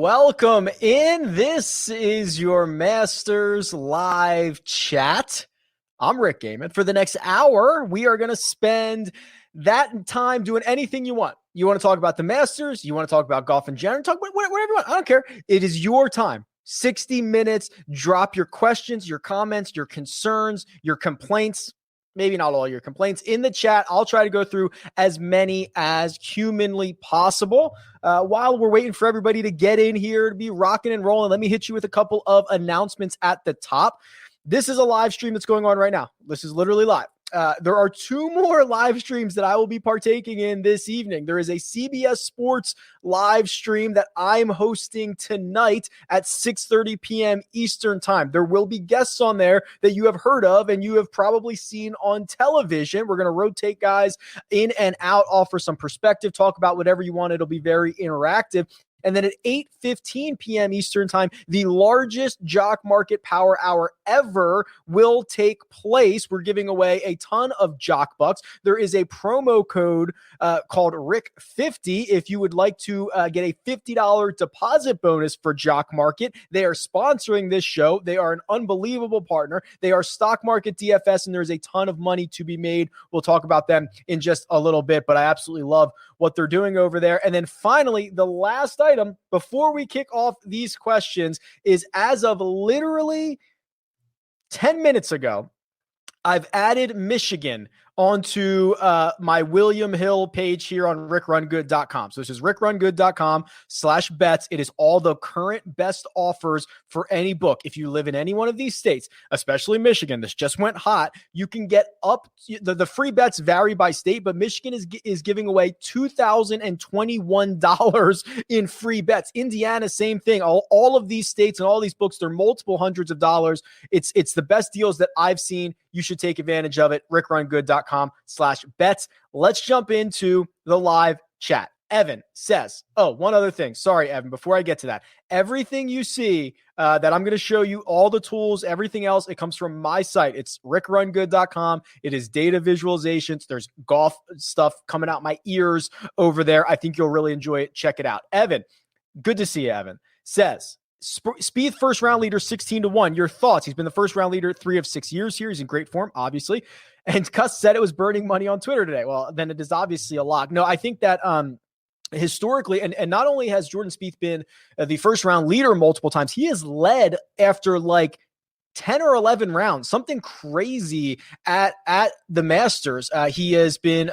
Welcome in. This is your Masters live chat. I'm Rick Gaiman. For the next hour, we are going to spend that time doing anything you want. You want to talk about the Masters? You want to talk about golf in general? Talk about whatever you want. I don't care. It is your time. 60 minutes. Drop your questions, your comments, your concerns, your complaints. Maybe not all your complaints in the chat. I'll try to go through as many as humanly possible. While we're waiting for everybody to get in here to be rocking and rolling, let me hit you with a couple of announcements at the top. This is a live stream that's going on right now. This is literally live. There are two more live streams that I will be partaking in this evening. There is a CBS Sports live stream that I'm hosting tonight at 6:30 p.m. Eastern time. There will be guests on there that you have heard of and you have probably seen on television. We're going to rotate guys in and out, offer some perspective, talk about whatever you want. It'll be very interactive. And then at 8:15 p.m. Eastern time, the largest Jock Market Power Hour ever will take place. We're giving away a ton of Jock Bucks. There is a promo code called Rick50 if you would like to get a $50 deposit bonus for Jock Market. They are sponsoring this show. They are an unbelievable partner. They are Stock Market DFS, and there's a ton of money to be made. We'll talk about them in just a little bit, but I absolutely love what they're doing over there. And then finally, the last item before we kick off these questions is, as of literally 10 minutes ago, I've added Michigan onto my William Hill page here on rickrungood.com. So this is rickrungood.com/bets. It is all the current best offers for any book. If you live in any one of these states, especially Michigan, this just went hot, you can get up, the free bets vary by state, but Michigan is giving away $2,021 in free bets. Indiana, same thing. All of these states and all these books, they're multiple hundreds of dollars. It's the best deals that I've seen. You should take advantage of it. rickrungood.com/bets. Let's jump into the live chat. Evan says, one other thing. Sorry, Evan, before I get to that. Everything you see that I'm going to show you, all the tools, everything else, it comes from my site. It's rickrungood.com. It is data visualizations. There's golf stuff coming out my ears over there. I think you'll really enjoy it. Check it out. Evan, good to see you, Evan, says, Spieth first round leader 16-1. Your thoughts? He's been the first round leader 3 of 6 years here. He's in great form, obviously. And Cuss said it was burning money on Twitter today. Well, then it is obviously a lock. No, I think that historically, and not only has Jordan Spieth been the first round leader multiple times, he has led after like 10 or 11 rounds, something crazy at the Masters. He has been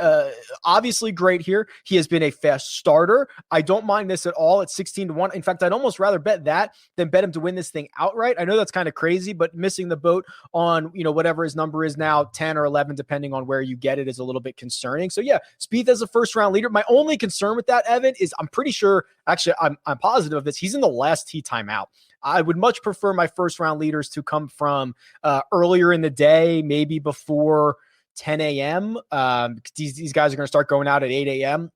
obviously great here. He has been a fast starter. I don't mind this at all at 16-1. In fact, I'd almost rather bet that than bet him to win this thing outright. I know that's kind of crazy, but missing the boat on, whatever his number is now, 10 or 11, depending on where you get it, is a little bit concerning. So yeah, Spieth as a first round leader. My only concern with that, Evan, is I'm pretty sure, actually, I'm positive of this. He's in the last tee timeout. I would much prefer my first round leaders to come from earlier in the day, maybe before 10 a.m. These guys are going to start going out at 8 a.m.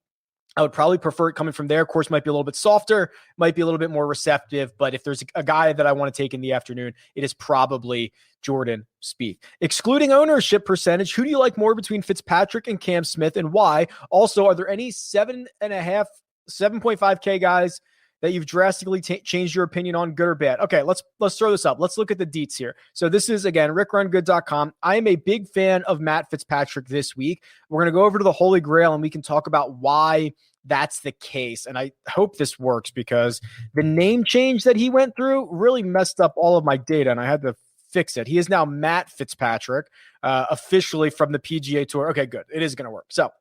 I would probably prefer it coming from there. Course might be a little bit softer, might be a little bit more receptive, but if there's a guy that I want to take in the afternoon, it is probably Jordan Spieth. Excluding ownership percentage, who do you like more between Fitzpatrick and Cam Smith, and why? Also, are there any 7.5K guys that you've drastically changed your opinion on, good or bad? Okay, let's throw this up. Let's look at the deets here. So this is, again, rickrungood.com. I am a big fan of Matt Fitzpatrick this week. We're going to go over to the Holy Grail, and we can talk about why that's the case. And I hope this works, because the name change that he went through really messed up all of my data, and I had to fix it. He is now Matt Fitzpatrick, officially from the PGA Tour. Okay, good. It is going to work. So,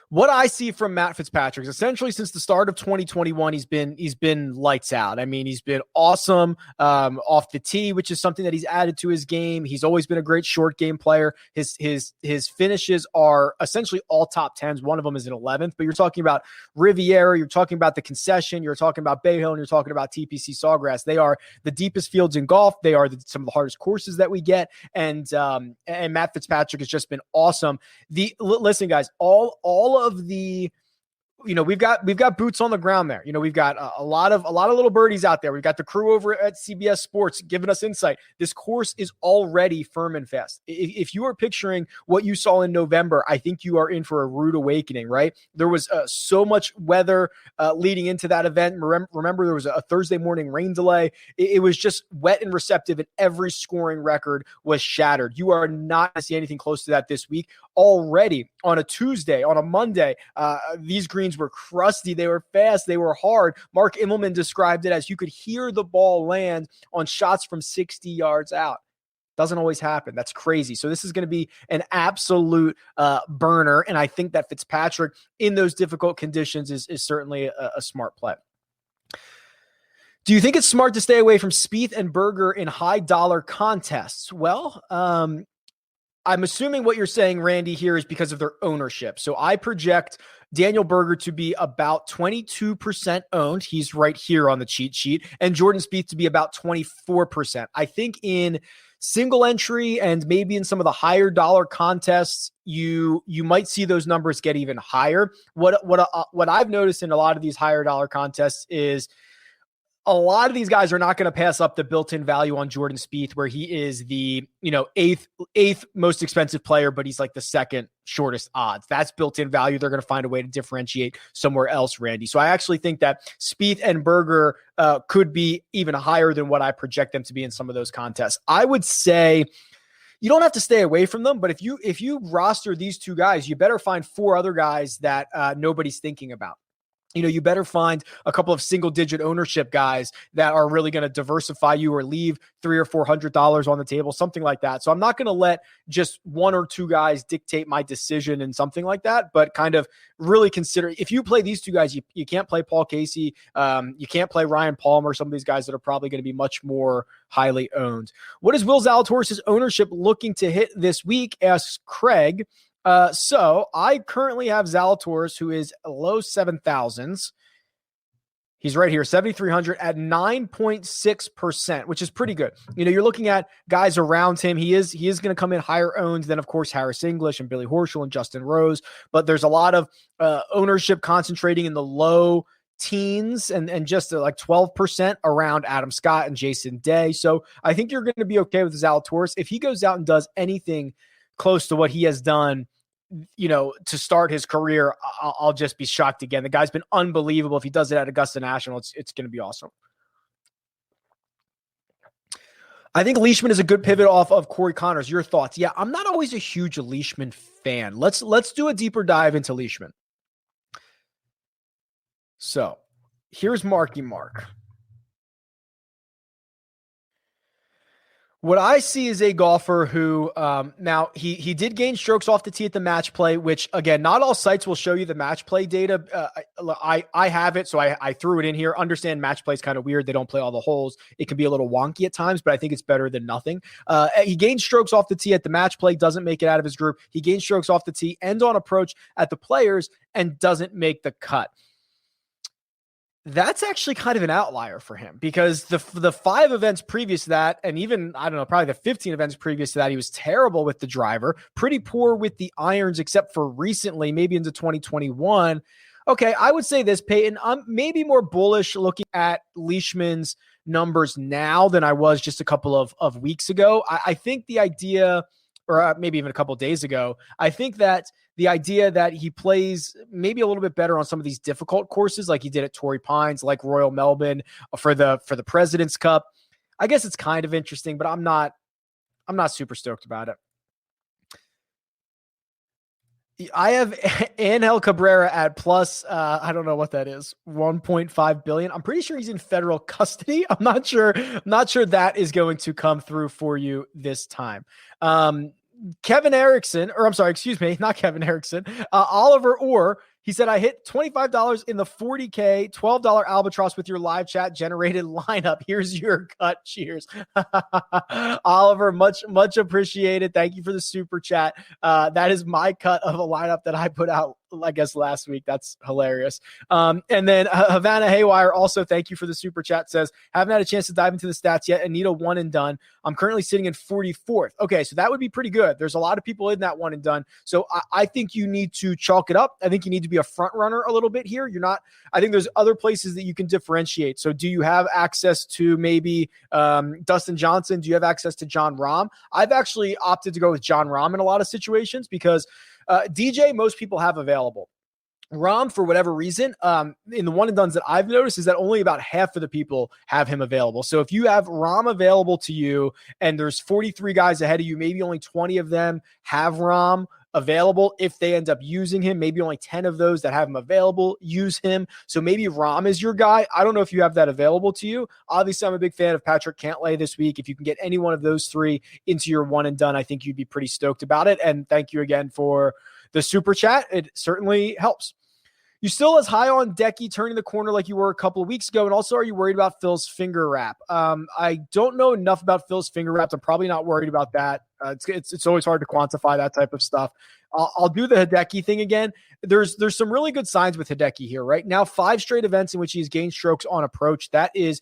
what I see from Matt Fitzpatrick is essentially since the start of 2021, he's been lights out. I mean, he's been awesome off the tee, which is something that he's added to his game. He's always been a great short game player. His finishes are essentially all top 10s. One of them is an 11th, but you're talking about Riviera, you're talking about the Concession, you're talking about Bay Hill, and you're talking about TPC Sawgrass. They are the deepest fields in golf. They are some of the hardest courses that we get, and Matt Fitzpatrick has just been awesome. Listen, guys, all of the we've got boots on the ground there. We've got a lot of little birdies out there. We've got the crew over at CBS Sports giving us insight. This course is already firm and fast. If you are picturing what you saw in November, I think you are in for a rude awakening, right? There was so much weather leading into that event. Remember, there was a Thursday morning rain delay. It was just wet and receptive, and every scoring record was shattered. You are not going to see anything close to that this week. Already on a Tuesday, on a Monday, these greens were crusty. They were fast. They were hard. Mark Immelman described it as you could hear the ball land on shots from 60 yards out. Doesn't always happen. That's crazy. So this is going to be an absolute burner. And I think that Fitzpatrick in those difficult conditions is certainly a smart play. Do you think it's smart to stay away from Spieth and Berger in high dollar contests? Well, I'm assuming what you're saying, Randy, here is because of their ownership. So I project Daniel Berger to be about 22% owned. He's right here on the cheat sheet. And Jordan Spieth to be about 24%. I think in single entry and maybe in some of the higher dollar contests, you might see those numbers get even higher. What I've noticed in a lot of these higher dollar contests is a lot of these guys are not going to pass up the built-in value on Jordan Spieth, where he is the eighth most expensive player, but he's like the second shortest odds. That's built-in value. They're going to find a way to differentiate somewhere else, Randy. So I actually think that Spieth and Berger could be even higher than what I project them to be in some of those contests. I would say you don't have to stay away from them, but if you roster these two guys, you better find four other guys that nobody's thinking about. You better find a couple of single-digit ownership guys that are really going to diversify you or leave $300 or $400 on the table, something like that. So I'm not going to let just one or two guys dictate my decision in something like that, but kind of really consider if you play these two guys, you can't play Paul Casey, you can't play Ryan Palmer, some of these guys that are probably going to be much more highly owned. What is Will Zalatoris' ownership looking to hit this week? Asks Craig. So I currently have Zalatoris, who is low 7,000s. He's right here, 7,300 at 9.6%, which is pretty good. You're looking at guys around him. He is going to come in higher owned than, of course, Harris English and Billy Horschel and Justin Rose. But there's a lot of ownership concentrating in the low teens and just like 12% around Adam Scott and Jason Day. So I think you're going to be okay with Zalatoris. If he goes out and does anything close to what he has done, to start his career, I'll just be shocked again. The guy's been unbelievable. If he does it at Augusta National, it's going to be awesome. I think Leishman is a good pivot off of Corey Connors. Your thoughts? Yeah, I'm not always a huge Leishman fan. Let's do a deeper dive into Leishman. So here's Marky Mark. What I see is a golfer who, now he did gain strokes off the tee at the match play, which again, not all sites will show you the match play data. I have it, so I threw it in here. Understand match play is kind of weird. They don't play all the holes. It can be a little wonky at times, but I think it's better than nothing. He gained strokes off the tee at the match play, doesn't make it out of his group. He gained strokes off the tee and on approach at the Players and doesn't make the cut. That's actually kind of an outlier for him because the 5 events previous to that, and even, I don't know, probably the 15 events previous to that, he was terrible with the driver, pretty poor with the irons, except for recently, maybe into 2021. Okay, I would say this, Peyton, I'm maybe more bullish looking at Leishman's numbers now than I was just a couple of weeks ago. I think the idea, or maybe even a couple of days ago, I think that the idea that he plays maybe a little bit better on some of these difficult courses, like he did at Torrey Pines, like Royal Melbourne for the President's Cup, I guess it's kind of interesting, but I'm not super stoked about it. I have Angel Cabrera at plus, I don't know what that is, 1.5 billion. I'm pretty sure he's in federal custody. I'm not sure that is going to come through for you this time. Kevin Erickson, or I'm sorry, excuse me, not Kevin Erickson, Oliver Orr, he said, I hit $25 in the 40K, $12 albatross with your live chat generated lineup. Here's your cut. Cheers. Oliver, much appreciated. Thank you for the super chat. That is my cut of a lineup that I put out I guess last week. That's hilarious. And then Havana Haywire, also thank you for the super chat, says, haven't had a chance to dive into the stats yet and need a one and done. I'm currently sitting in 44th. Okay, so that would be pretty good. There's a lot of people in that one and done. So I think you need to chalk it up. I think you need to be a front runner a little bit here. I think there's other places that you can differentiate. So do you have access to maybe Dustin Johnson? Do you have access to John Rahm? I've actually opted to go with John Rahm in a lot of situations because DJ, most people have available. Rahm, for whatever reason, in the one and dones that I've noticed is that only about half of the people have him available. So if you have Rahm available to you and there's 43 guys ahead of you, maybe only 20 of them have Rahm available. If they end up using him, maybe only 10 of those that have him available use him. So maybe Rahm is your guy. I don't know if you have that available to you. Obviously, I'm a big fan of Patrick Cantlay this week. If you can get any one of those three into your one and done, I think you'd be pretty stoked about it. And thank you again for the super chat. It certainly helps. You still as high on Decky turning the corner like you were a couple of weeks ago? And also, are you worried about Phil's finger wrap? I don't know enough about Phil's finger wraps. I'm probably not worried about that. It's always hard to quantify that type of stuff. I'll do the Hideki thing again. There's some really good signs with Hideki here, right? Now, 5 straight events in which he's gained strokes on approach. That is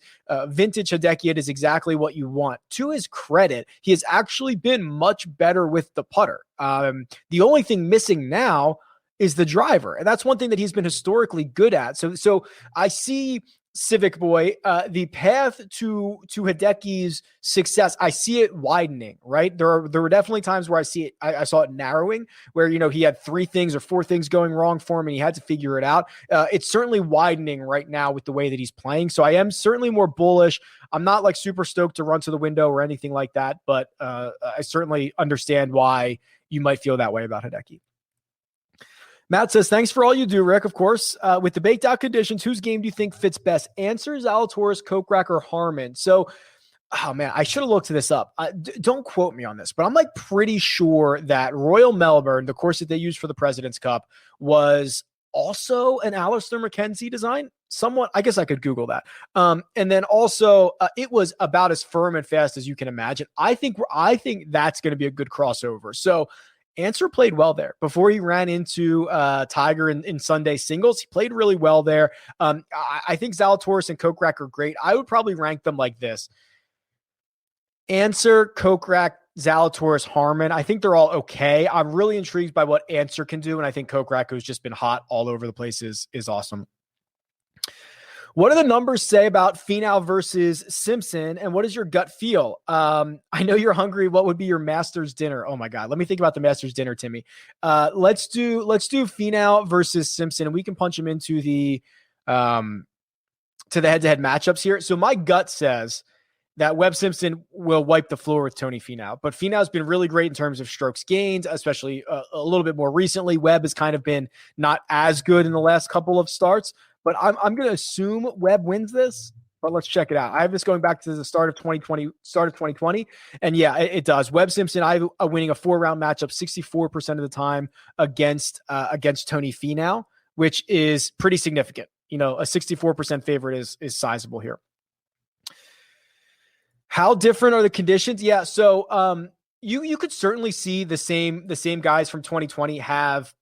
vintage Hideki. It is exactly what you want. To his credit, he has actually been much better with the putter. The only thing missing now is the driver. And that's one thing that he's been historically good at. So I see Civic Boy, the path to Hideki's success, I see it widening, right? There were definitely times where I saw it narrowing, where, he had 3 things or 4 things going wrong for him and he had to figure it out. It's certainly widening right now with the way that he's playing. So I am certainly more bullish. I'm not like super stoked to run to the window or anything like that, but I certainly understand why you might feel that way about Hideki. Matt says, thanks for all you do, Rick. Of course, with the baked out conditions, whose game do you think fits best? Answer, Zalatoris, Kokrak, or Harmon. So, oh man, I should have looked this up. Don't quote me on this, but I'm like pretty sure that Royal Melbourne, the course that they used for the President's Cup, was also an Alistair McKenzie design. Somewhat, I guess I could Google that. And then also, it was about as firm and fast as you can imagine. I think that's going to be a good crossover. So, Answer played well there before he ran into Tiger in Sunday singles. He played really well there. I think Zalatoris and Kokrak are great. I would probably rank them like this: Answer, Kokrak, Zalatoris, Harmon. I think they're all okay. I'm really intrigued by what Answer can do, and I think Kokrak, who's just been hot all over the place, is awesome. What do the numbers say about Finau versus Simpson, and what is your gut feel? I know you're hungry. What would be your Masters dinner? Oh my God. Let me think about the Masters dinner, Timmy. Let's do Finau versus Simpson, and we can punch him into the head-to-head matchups here. So my gut says that Webb Simpson will wipe the floor with Tony Finau, but Finau's been really great in terms of strokes gained, especially a little bit more recently. Webb has kind of been not as good in the last couple of starts. But I'm going to assume Webb wins this, but let's check it out. I have this going back to the start of 2020. And yeah, it does. Webb Simpson, I winning a 4-round matchup 64% of the time against Tony Finau, which is pretty significant. A 64% favorite is sizable here. How different are the conditions? Yeah. So, you could certainly see the same guys from 2020 have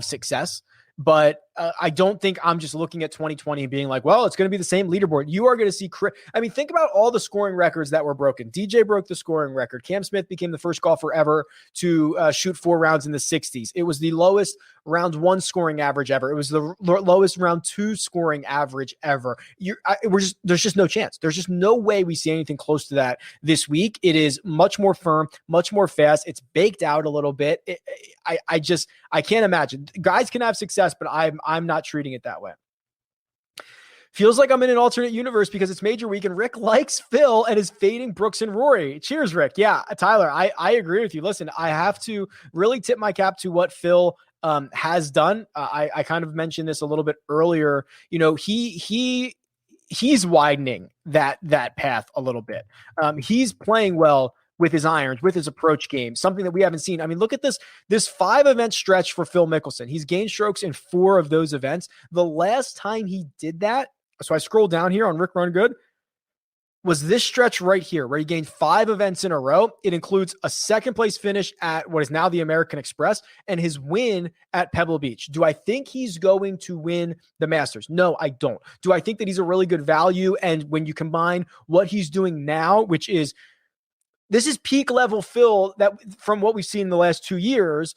success. But I don't think I'm just looking at 2020 and being like, well, it's going to be the same leaderboard. You are going to see, think about all the scoring records that were broken. DJ broke the scoring record. Cam Smith became the first golfer ever to shoot 4 rounds in the 60s. It was the lowest round 1 scoring average ever. It was the lowest round 2 scoring average ever. There's just no chance. There's just no way we see anything close to that this week. It is much more firm, much more fast. It's baked out a little bit. I can't imagine. Guys can have success, but I'm not treating it that way. Feels like I'm in an alternate universe because it's major week and Rick likes Phil and is fading Brooks and Rory. Cheers, Rick. Yeah, Tyler, I agree with you. Listen, I have to really tip my cap to what Phil has done. I kind of mentioned this a little bit earlier. He's widening that path a little bit. He's playing well with his irons, with his approach game, something that we haven't seen. I mean, look at this 5-event stretch for Phil Mickelson. He's gained strokes in 4 of those events. The last time he did that, so I scroll down here on Rick Run Good, was this stretch right here where he gained 5 events in a row. It includes a second place finish at what is now the American Express and his win at Pebble Beach. Do I think he's going to win the Masters? No, I don't. Do I think that he's a really good value? And when you combine what he's doing now, which is this is peak level Phil that from what we've seen in the last 2 years,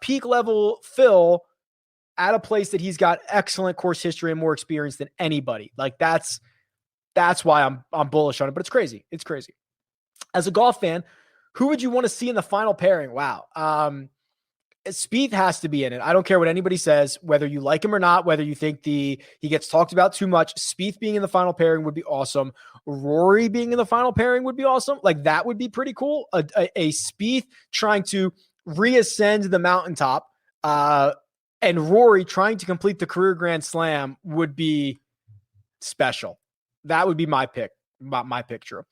peak level Phil at a place that he's got excellent course history and more experience than anybody. Like that's why I'm bullish on it, but it's crazy. It's crazy. As a golf fan, who would you want to see in the final pairing? Wow. Spieth has to be in it. I don't care what anybody says, whether you like him or not, whether you think he gets talked about too much. Spieth being in the final pairing would be awesome. Rory being in the final pairing would be awesome. Like that would be pretty cool. A Spieth trying to reascend the mountaintop, and Rory trying to complete the career Grand Slam would be special. That would be my pick, my picture.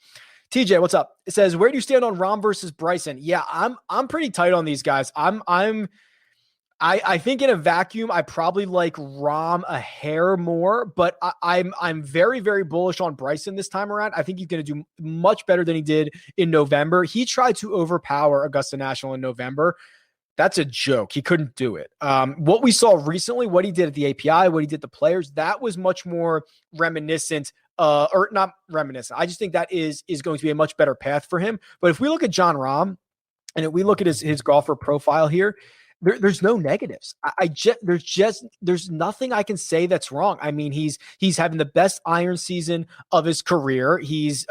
TJ, what's up? It says, where do you stand on Rahm versus Bryson? Yeah, I'm pretty tight on these guys. I think in a vacuum, I probably like Rahm a hair more, but I'm very, very bullish on Bryson this time around. I think he's going to do much better than he did in November. He tried to overpower Augusta National in November. That's a joke. He couldn't do it. What we saw recently, what he did at the API, what he did to players, that was much more reminiscent, or not reminiscent. I just think that is going to be a much better path for him. But if we look at Jon Rahm and if we look at his golfer profile here, there's no negatives. There's nothing I can say that's wrong. I mean, he's having the best iron season of his career. He's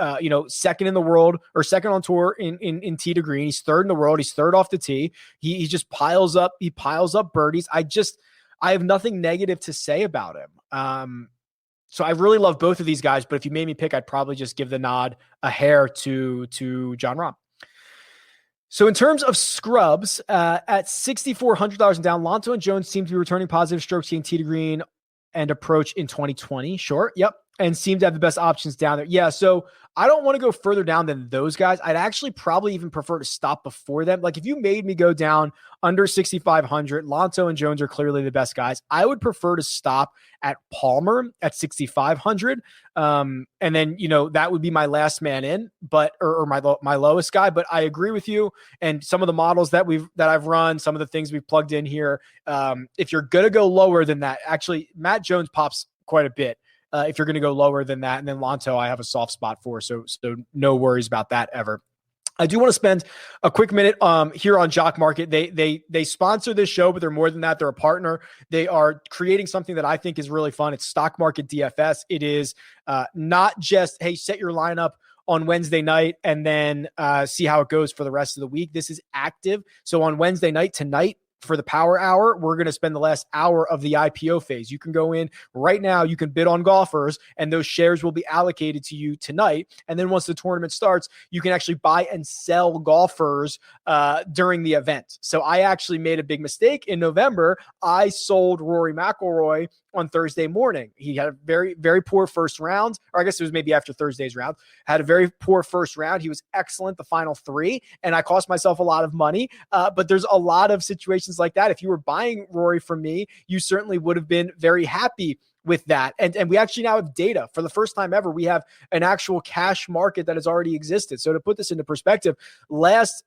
second in the world or second on tour in tee to green. He's third in the world. He's third off the tee. He just piles up. He piles up birdies. I have nothing negative to say about him. So I really love both of these guys. But if you made me pick, I'd probably just give the nod a hair to Jon Rahm. So in terms of scrubs, at $6,400 and down, Lonto and Jones seem to be returning positive strokes gained tee to green and approach in 2020. Sure. Yep. And seem to have the best options down there. Yeah. So I don't want to go further down than those guys. I'd actually probably even prefer to stop before them. Like if you made me go down under 6,500, Lonto and Jones are clearly the best guys. I would prefer to stop at Palmer at 6,500. And then, that would be my last man in, but, or my lowest guy, but I agree with you. And some of the models that I've run, some of the things we've plugged in here. If you're going to go lower than that, actually Matt Jones pops quite a bit. If you're going to go lower than that. And then Lonto, I have a soft spot for, so no worries about that ever. I do want to spend a quick minute here on Jock Market. They sponsor this show, but they're more than that. They're a partner. They are creating something that I think is really fun. It's Stock Market DFS. It is not just, hey, set your lineup on Wednesday night and then see how it goes for the rest of the week. This is active. So on Wednesday night tonight, for the power hour, we're going to spend the last hour of the IPO phase. You can go in right now, you can bid on golfers, and those shares will be allocated to you tonight. And then once the tournament starts, you can actually buy and sell golfers during the event. So I actually made a big mistake in November. I sold Rory McIlroy on Thursday morning. He had a very, very poor first round, or I guess it was maybe after Thursday's round, had a very poor first round. He was excellent the final 3, and I cost myself a lot of money. But there's a lot of situations like that. If you were buying Rory from me, you certainly would have been very happy with that. And we actually now have data. For the first time ever, we have an actual cash market that has already existed. So to put this into perspective, last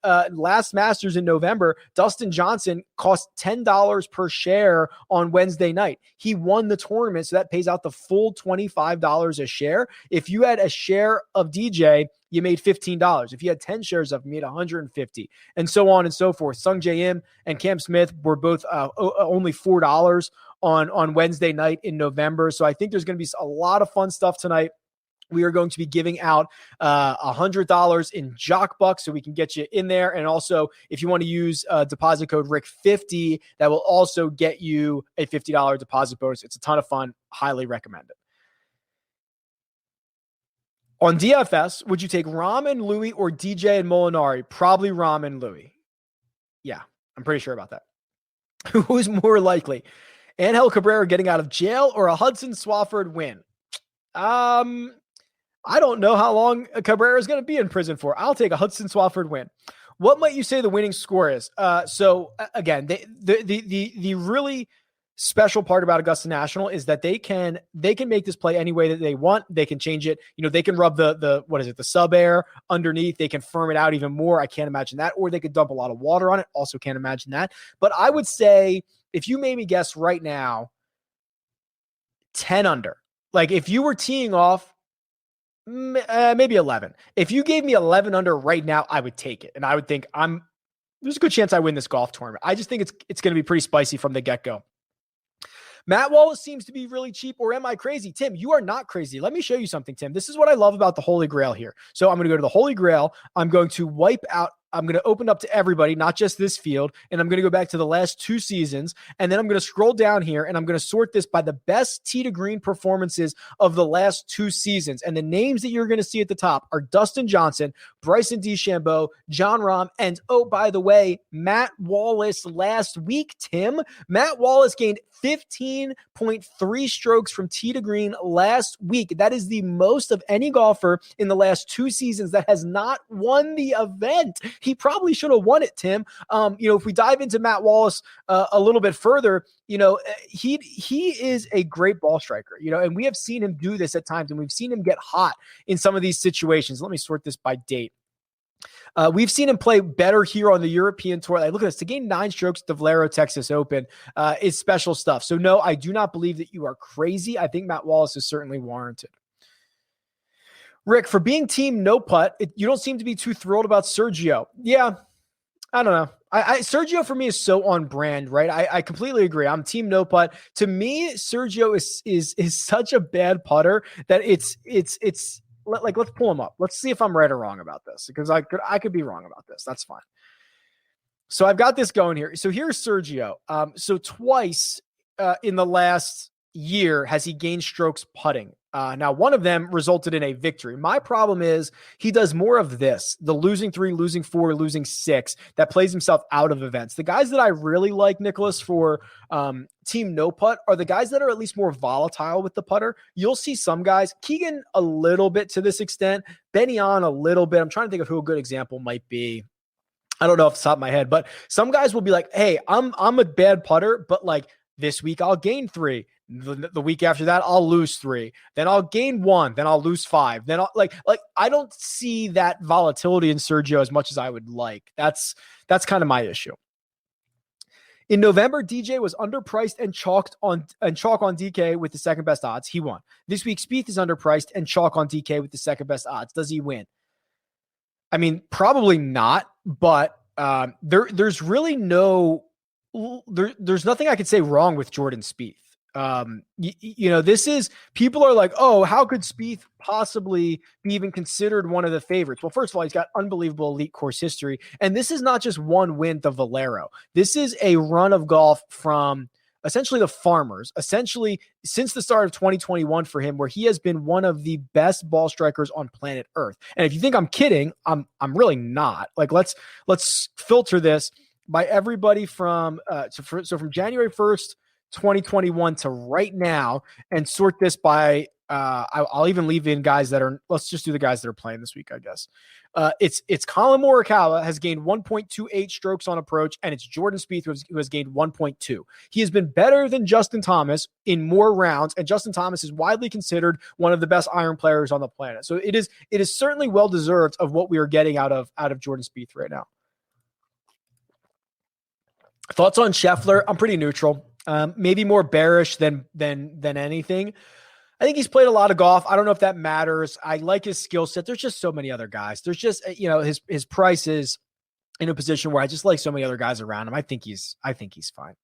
Masters in November, Dustin Johnson cost $10 per share on Wednesday night. He won the tournament, so that pays out the full $25 a share. If you had a share of DJ, you made $15. If you had 10 shares of him, you made $150, and so on and so forth. Sung J M and Cam Smith were both only $4 on Wednesday night in November. So I think there's going to be a lot of fun stuff tonight. We are going to be giving out $100 in Jock Bucks, so we can get you in there. And also, if you want to use deposit code Rick50, that will also get you a $50 deposit bonus. It's a ton of fun. Highly recommend it. On DFS, would you take Rahm and Louis or DJ and Molinari? Probably Rahm and Louis. Yeah, I'm pretty sure about that. Who's more likely? Angel Cabrera getting out of jail or a Hudson Swafford win? I don't know how long Cabrera is going to be in prison for. I'll take a Hudson Swafford win. What might you say the winning score is? So again, the really special part about Augusta National is that they can make this play any way that they want. They can change it. They can rub the sub air underneath. They can firm it out even more. I can't imagine that. Or they could dump a lot of water on it. Also can't imagine that. But I would say, if you made me guess right now, 10 under. Like, if you were teeing off, maybe 11. If you gave me 11 under right now, I would take it. And I would think there's a good chance I win this golf tournament. I just think it's going to be pretty spicy from the get-go. Matt Wallace seems to be really cheap, or am I crazy? Tim, you are not crazy. Let me show you something, Tim. This is what I love about the Holy Grail here. So I'm going to go to the Holy Grail. I'm going to wipe out. I'm going to open up to everybody, not just this field. And I'm going to go back to the last 2 seasons. And then I'm going to scroll down here and I'm going to sort this by the best tee to green performances of the last 2 seasons. And the names that you're going to see at the top are Dustin Johnson, Bryson DeChambeau, John Rahm, and oh, by the way, Matt Wallace last week, Tim. Matt Wallace gained 15.3 strokes from tee to green last week. That is the most of any golfer in the last 2 seasons that has not won the event. He probably should have won it, Tim. If we dive into Matt Wallace a little bit further, he is a great ball striker, and we have seen him do this at times, and we've seen him get hot in some of these situations. Let me sort this by date. We've seen him play better here on the European Tour. Like, look at this. To gain 9 strokes at the Valero Texas Open is special stuff. So, no, I do not believe that you are crazy. I think Matt Wallace is certainly warranted. Rick, for being team no putt, you don't seem to be too thrilled about Sergio. Yeah, I don't know. Sergio for me is so on brand, right? I completely agree. I'm team no putt. To me, Sergio is such a bad putter that it's like, let's pull him up. Let's see if I'm right or wrong about this, because I could be wrong about this. That's fine. So I've got this going here. So here's Sergio. So twice in the last year has he gained strokes putting. Now, one of them resulted in a victory. My problem is he does more of this, the losing 3, losing 4, losing 6, that plays himself out of events. The guys that I really like, Nicholas, for team no putt are the guys that are at least more volatile with the putter. You'll see some guys, Keegan a little bit to this extent, Benny on a little bit. I'm trying to think of who a good example might be. I don't know off the top of my head, but some guys will be like, hey, I'm a bad putter, but like this week I'll gain 3. The week after that, I'll lose 3. Then I'll gain 1. Then I'll lose 5. Then I'll like I don't see that volatility in Sergio as much as I would like. That's kind of my issue. In November, DJ was underpriced and chalk on DK with the second best odds. He won. This week, Spieth is underpriced and chalk on DK with the second best odds. Does he win? I mean, probably not. But there's really there's nothing I could say wrong with Jordan Spieth. This is, people are like, oh, how could Spieth possibly be even considered one of the favorites? Well, first of all, he's got unbelievable elite course history. And this is not just one win to Valero. This is a run of golf from essentially the Farmers, essentially since the start of 2021 for him, where he has been one of the best ball strikers on planet Earth. And if you think I'm kidding, I'm really not. Like, let's filter this by everybody from from January 1st, 2021 to right now, and sort this by I'll even leave in guys that are, let's just do the guys that are playing this week, I guess. It's Colin Morikawa has gained 1.28 strokes on approach, and it's Jordan Spieth who has gained 1.2. He has been better than Justin Thomas in more rounds, and Justin Thomas is widely considered one of the best iron players on the planet. So it is certainly well deserved of what we are getting out of Jordan Spieth right now. Thoughts on Scheffler? I'm pretty neutral. Maybe more bearish than anything. I think he's played a lot of golf. I don't know if that matters. I like his skill set. There's just so many other guys. There's just, his price is in a position where I just like so many other guys around him. I think he's fine.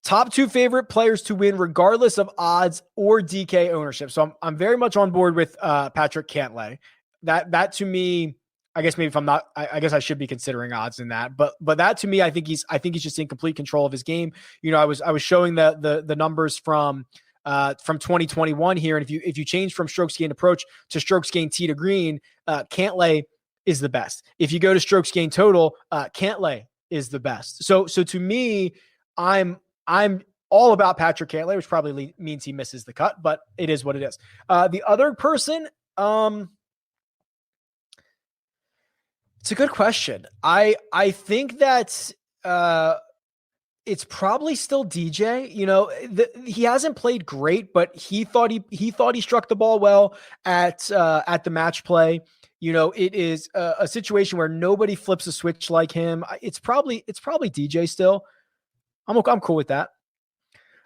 Top 2 favorite players to win, regardless of odds or DK ownership. So I'm very much on board with Patrick Cantlay. That to me, I guess maybe if I'm not, I guess I should be considering odds in that, but that to me, I think he's just in complete control of his game. I was showing the numbers from 2021 here. And if you change from strokes gained approach to strokes gained tee to green, Cantlay is the best. If you go to strokes gained total, Cantlay is the best. So to me, I'm all about Patrick Cantlay, which probably means he misses the cut, but it is what it is. The other person, it's a good question. I think that It's probably still DJ. You know, he hasn't played great, but he thought he struck the ball well at the match play. You know, it is a situation where nobody flips a switch like him. It's probably DJ still. I'm cool with that.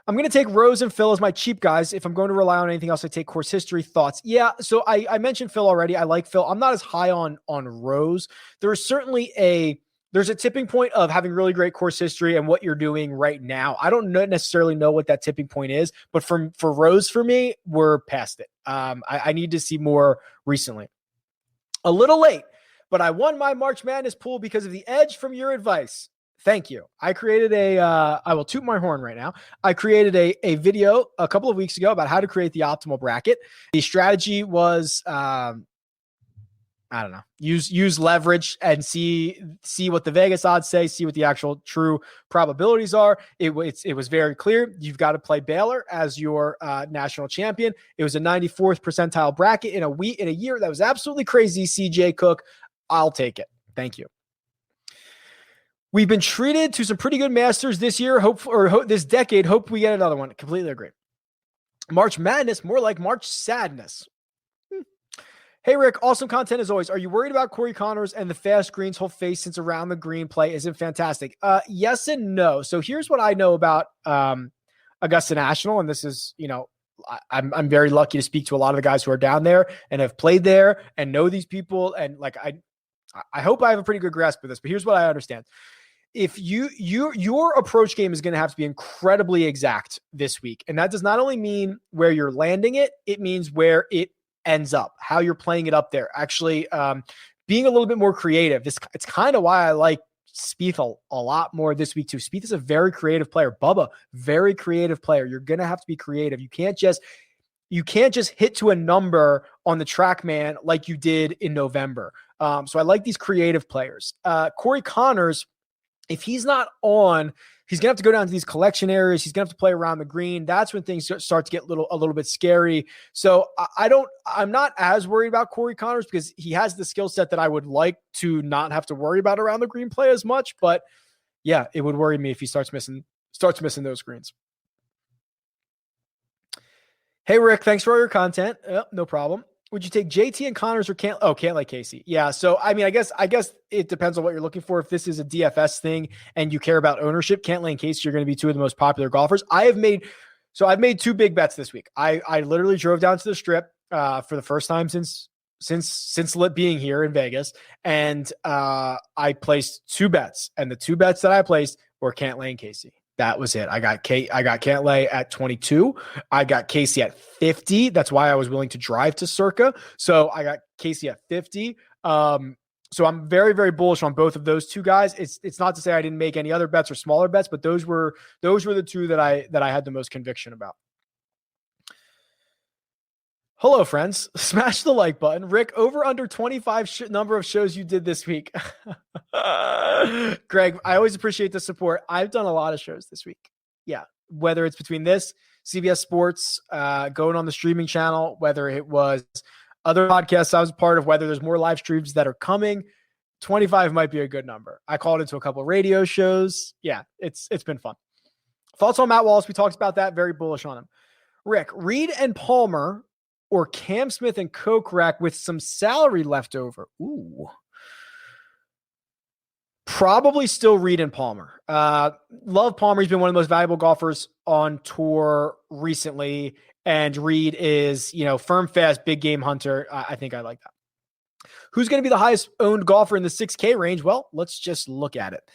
I'm going to take Rose and Phil as my cheap guys. If I'm going to rely on anything else, I take course history. Thoughts? Yeah. So I mentioned Phil already. I like Phil. I'm not as high on Rose. There is certainly there's a tipping point of having really great course history and what you're doing right now. I don't necessarily know what that tipping point is, but for Rose, for me, we're past it. I need to see more recently. A little late, but I won my March Madness pool because of the edge from your advice. Thank you. I created I will toot my horn right now. I created a video a couple of weeks ago about how to create the optimal bracket. The strategy was, I don't know, use leverage and see what the Vegas odds say, see what the actual true probabilities are. It was very clear. You've got to play Baylor as your national champion. It was a 94th percentile bracket in a year that was absolutely crazy. CJ Cook, I'll take it. Thank you. We've been treated to some pretty good Masters this year. This decade. Hope we get another one. Completely agree. March Madness, more like March Sadness. Hey, Rick, awesome content as always. Are you worried about Corey Connors and the fast greens he'll face since around the green play isn't fantastic? Yes and no. So here's what I know about Augusta National, and this is, you know, I'm very lucky to speak to a lot of the guys who are down there and have played there and know these people, and like I hope I have a pretty good grasp of this. But here's what I understand. If your approach game is going to have to be incredibly exact this week, and that does not only mean where you're landing it, it means where it ends up, how you're playing it up there. Actually, being a little bit more creative. It's kind of why I like Spieth a lot more this week too. Spieth is a very creative player. Bubba, very creative player. You're going to have to be creative. You can't just hit to a number on the TrackMan like you did in November. So I like these creative players. Corey Connors, if he's not on, he's going to have to go down to these collection areas. He's going to have to play around the green. That's when things start to get a little bit scary. So I'm not as worried about Corey Connors because he has the skill set that I would like to not have to worry about around the green play as much. But yeah, it would worry me if he starts missing those greens. Hey, Rick, thanks for all your content. No problem. Would you take JT and Connors or Cantlay Casey? Yeah. So, I mean, I guess it depends on what you're looking for. If this is a DFS thing and you care about ownership, Cantlay and Casey are going to be two of the most popular golfers. I've made two big bets this week. I literally drove down to the Strip for the first time since being here in Vegas. And I placed two bets, and the two bets that I placed were Cantlay and Casey. That was it. I got Cantlay at 22. I got Casey at 50. That's why I was willing to drive to Circa. So I got Casey at 50. So I'm very, very bullish on both of those two guys. It's not to say I didn't make any other bets or smaller bets, but those were the two that I had the most conviction about. Hello, friends. Smash the like button. Rick, over under 25 number of shows you did this week. Greg, I always appreciate the support. I've done a lot of shows this week. Yeah. Whether it's between this, CBS Sports, going on the streaming channel, whether it was other podcasts I was a part of, whether there's more live streams that are coming, 25 might be a good number. I called into a couple of radio shows. Yeah, it's been fun. Thoughts on Matt Wallace? We talked about that. Very bullish on him. Rick, Reed and Palmer or Cam Smith and Kokrak with some salary left over? Ooh. Probably still Reed and Palmer. Love Palmer. He's been one of the most valuable golfers on tour recently. And Reed is, firm, fast, big game hunter. I think I like that. Who's going to be the highest owned golfer in the 6K range? Well, let's just look at it.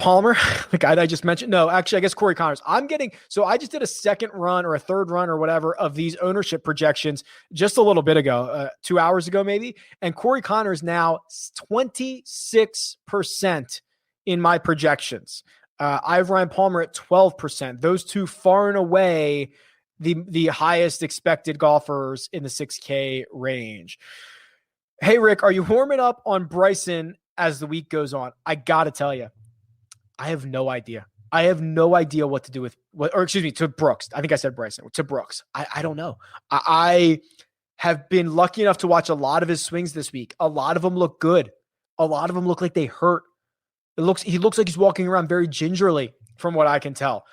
Palmer, the guy that I just mentioned. No, actually, I guess Corey Connors. I just did a second run or a third run or whatever of these ownership projections just a little bit ago, 2 hours ago maybe. And Corey Connors now 26% in my projections. I have Ryan Palmer at 12%. Those two far and away the highest expected golfers in the 6K range. Hey, Rick, are you warming up on Bryson as the week goes on? I got to tell you, I have no idea. I have no idea what to do to Brooks. I think I said Bryson. To Brooks. I don't know. I have been lucky enough to watch a lot of his swings this week. A lot of them look good. A lot of them look like they hurt. He looks like he's walking around very gingerly. from what I can tell.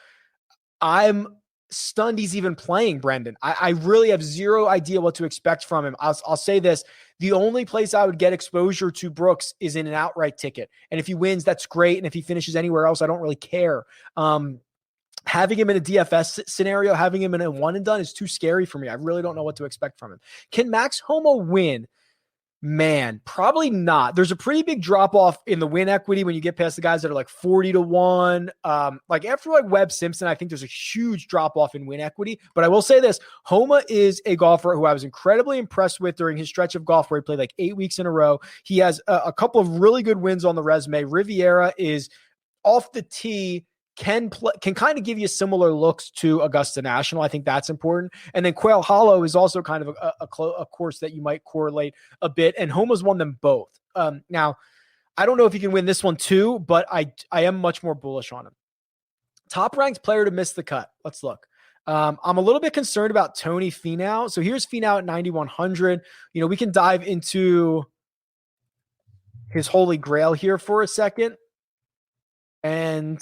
I'm stunned he's even playing, Brendan. I really have zero idea what to expect from him. I'll say this. The only place I would get exposure to Brooks is in an outright ticket. And if he wins, that's great. And if he finishes anywhere else, I don't really care. Having him in a DFS scenario, having him in a one and done is too scary for me. I really don't know what to expect from him. Can Max Homa win? Man, probably not. There's a pretty big drop off in the win equity when you get past the guys that are like 40-1. Like after like Webb Simpson, I think there's a huge drop off in win equity. But I will say this: Homa is a golfer who I was incredibly impressed with during his stretch of golf where he played like 8 weeks in a row. He has a couple of really good wins on the resume. Riviera is off the tee. Can kind of give you similar looks to Augusta National. I think that's important. And then Quail Hollow is also kind of a course that you might correlate a bit. And Homa's won them both. Now, I don't know if he can win this one too, but I am much more bullish on him. Top ranked player to miss the cut. Let's look. I'm a little bit concerned about Tony Finau. So here's Finau at 9,100. We can dive into his holy grail here for a second. And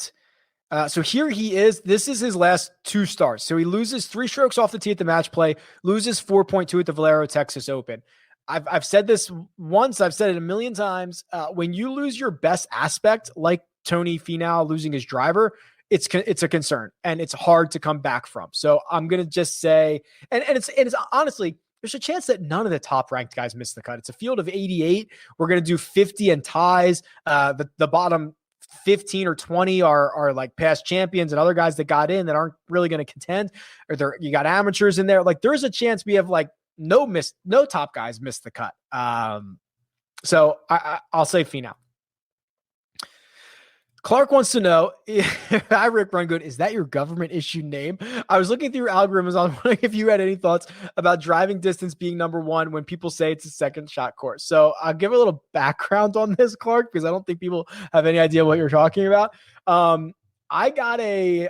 so here he is. This is his last 2 starts. So he loses 3 strokes off the tee at the match play, loses 4.2 at the Valero Texas Open. I've said this once. I've said it a million times. When you lose your best aspect, like Tony Finau losing his driver, it's a concern and it's hard to come back from. So I'm going to just say, and it's honestly, there's a chance that none of the top ranked guys miss the cut. It's a field of 88. We're going to do 50 and ties. The bottom 15 or 20 are like past champions and other guys that got in that aren't really going to contend, or you got amateurs in there. Like there's a chance we have like no top guys miss the cut. So I'll say Finau. Clark wants to know, hi, Rick Rungood, is that your government issue name? I was looking through your algorithms. I was wondering if you had any thoughts about driving distance being number 1 when people say it's a second shot course. So I'll give a little background on this, Clark, because I don't think people have any idea what you're talking about. I got a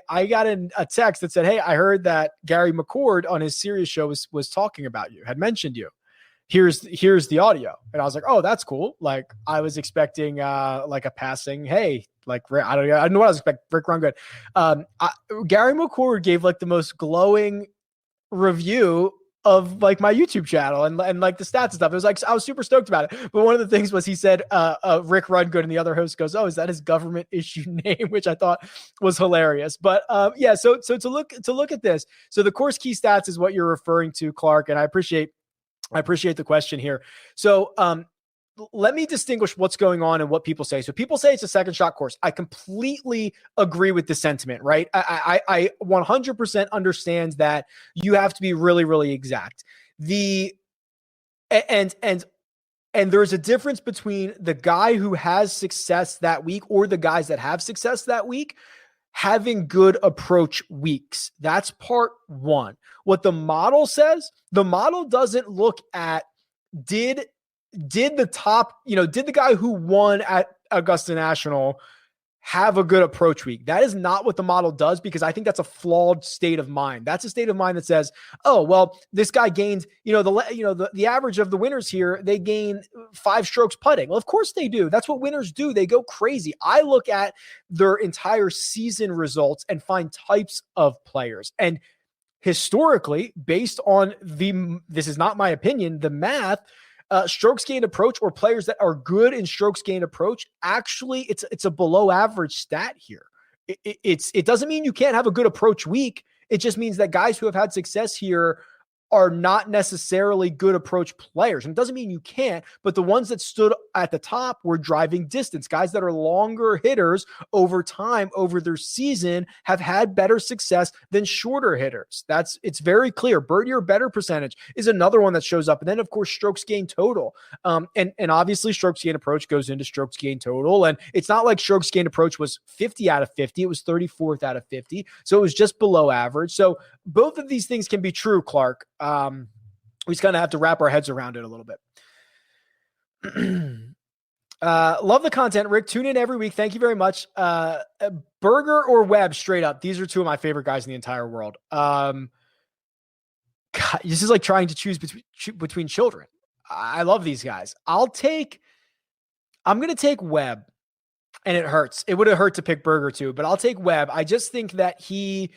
text that said, hey, I heard that Gary McCord on his Sirius show was talking about you, had mentioned you. Here's the audio. And I was like, oh, that's cool. Like I was expecting like a passing, hey, like I don't know what I was expecting. Rick Rungood. Gary McCord gave like the most glowing review of like my YouTube channel and like the stats and stuff. It was like, I was super stoked about it. But one of the things was he said, Rick Rungood, and the other host goes, oh, is that his government issue name? Which I thought was hilarious. But yeah, so to look at this. So the course key stats is what you're referring to, Clark. And I appreciate the question here. So let me distinguish what's going on and what people say. So people say it's a second shot course. I completely agree with the sentiment, right? I 100% understand that you have to be really, really exact. And there's a difference between the guy who has success that week or the guys that have success that week having good approach weeks. That's part 1. What the model says, the model doesn't look at did the guy who won at Augusta National have a good approach week? That is not what the model does, because I think that's a flawed state of mind. That's a state of mind that says, oh, well, this guy gained, the average of the winners here, they gain 5 strokes putting. Well, of course they do. That's what winners do. They go crazy. I look at their entire season results and find types of players. And historically, based on this is not my opinion, the math, strokes gained approach or players that are good in strokes gained approach, actually it's a below average stat here. It doesn't mean you can't have a good approach week. It just means that guys who have had success here are not necessarily good approach players. And it doesn't mean you can't, but the ones that stood at the top were driving distance. Guys that are longer hitters over time, over their season, have had better success than shorter hitters. It's very clear. Birdie or better percentage is another one that shows up. And then, of course, strokes gained total. And obviously strokes gained approach goes into strokes gained total. And it's not like strokes gained approach was 50 out of 50. It was 34th out of 50. So it was just below average. So both of these things can be true, Clark. We just kind of have to wrap our heads around it a little bit. Love the content, Rick. Tune in every week. Thank you very much. Berger or Webb, straight up. These are 2 of my favorite guys in the entire world. God, this is like trying to choose between children. I love these guys. I'm going to take Webb. And it hurts. It would have hurt to pick Berger too, but I'll take Webb. I just think that the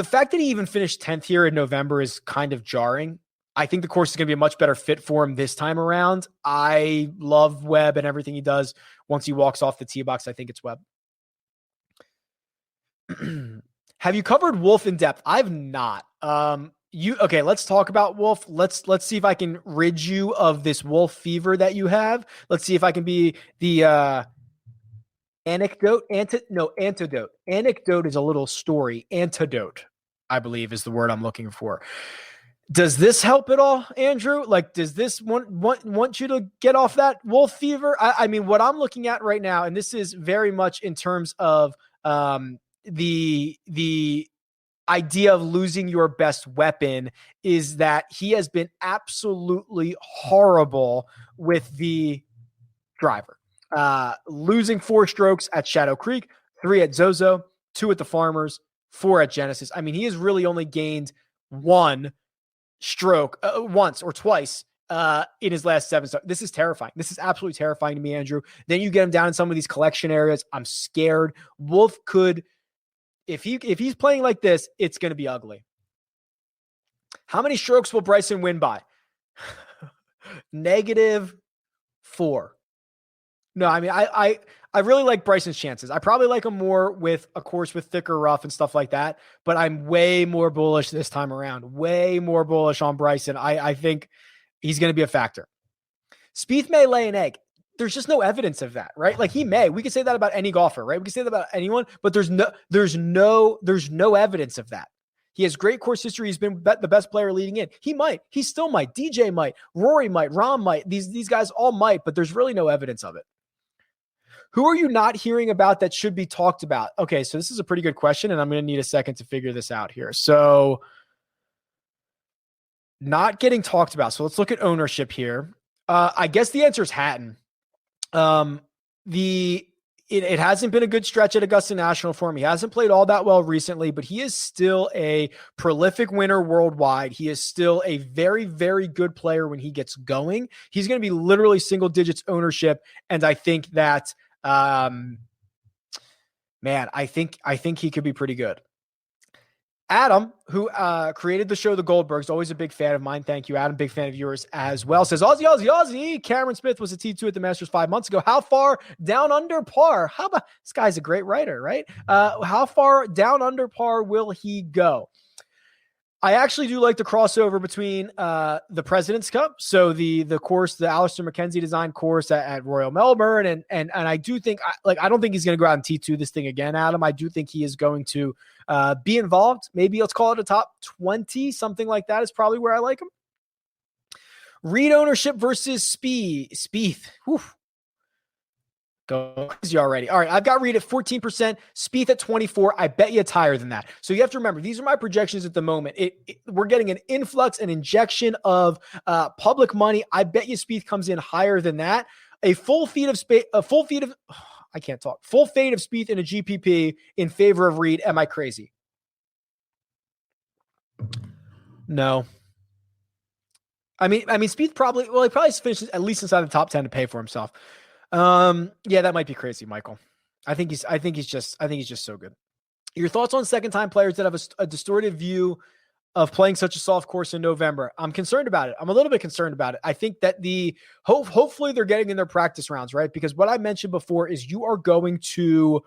fact that he even finished 10th here in November is kind of jarring. I think the course is going to be a much better fit for him this time around. I love Webb and everything he does. Once he walks off the tee box, I think it's Webb. Have you covered Wolf in depth? I've not. Okay, let's talk about Wolf. Let's see if I can rid you of this Wolf fever that you have. Let's see if I can be the anecdote. Antidote. Anecdote is a little story. Antidote, I believe, is the word I'm looking for. Does this help at all, Andrew? Like, does this want you to get off that Wolf fever? I mean, what I'm looking at right now, and this is very much in terms of the idea of losing your best weapon, is that he has been absolutely horrible with the driver. Losing 4 strokes at Shadow Creek, 3 at Zozo, 2 at the Farmers, 4 at Genesis. I mean, he has really only gained 1 stroke once or twice in his last 7 starts. This is terrifying. This is absolutely terrifying to me, Andrew. Then you get him down in some of these collection areas. I'm scared. Wolf could, if he's playing like this, it's going to be ugly. How many strokes will Bryson win by? -4. No, I mean, I really like Bryson's chances. I probably like him more with a course with thicker rough and stuff like that, but I'm way more bullish this time around. Way more bullish on Bryson. I think he's going to be a factor. Spieth may lay an egg. There's just no evidence of that, right? Like, he may. We could say that about any golfer, right? We could say that about anyone, but there's no evidence of that. He has great course history. He's been the best player leading in. He might. He still might. DJ might. Rory might. Rahm might. These guys all might, but there's really no evidence of it. Who are you not hearing about that should be talked about? Okay, so this is a pretty good question, and I'm going to need a second to figure this out here. So, not getting talked about. So let's look at ownership here. I guess the answer is Hatton. It hasn't been a good stretch at Augusta National for him. He hasn't played all that well recently, but he is still a prolific winner worldwide. He is still a very, very good player when he gets going. He's going to be literally single digits ownership, and I think that I think he could be pretty good. Adam, who created the show The Goldbergs, always a big fan of mine. Thank you, Adam. Big fan of yours as well. Says, Aussie, Aussie, Aussie. Cameron Smith was a T2 at the Masters 5 months ago. How far down under par? How about, this guy's a great writer, right? How far down under par will he go? I actually do like the crossover between the President's Cup, so the course, the Alistair McKenzie designed course at Royal Melbourne, and I do think, I don't think he's going to go out and T2 this thing again, Adam. I do think he is going to be involved. Maybe let's call it a top 20, something like that is probably where I like him. Reed ownership versus Spieth. Whew. Go crazy already. All right, I've got Reed at 14%, Spieth at 24%. I bet you it's higher than that. So you have to remember, these are my projections at the moment. We're getting an influx, an injection of public money. I bet you Spieth comes in higher than that. Full fade of Spieth in a GPP in favor of Reed. Am I crazy? No. I mean, Spieth probably finishes at least inside the top 10 to pay for himself. Yeah, that might be crazy, Michael. I think he's just so good. Your thoughts on second time players that have a distorted view of playing such a soft course in November? I'm concerned about it. I'm a little bit concerned about it. I think that hopefully they're getting in their practice rounds, right? Because what I mentioned before is you are going to,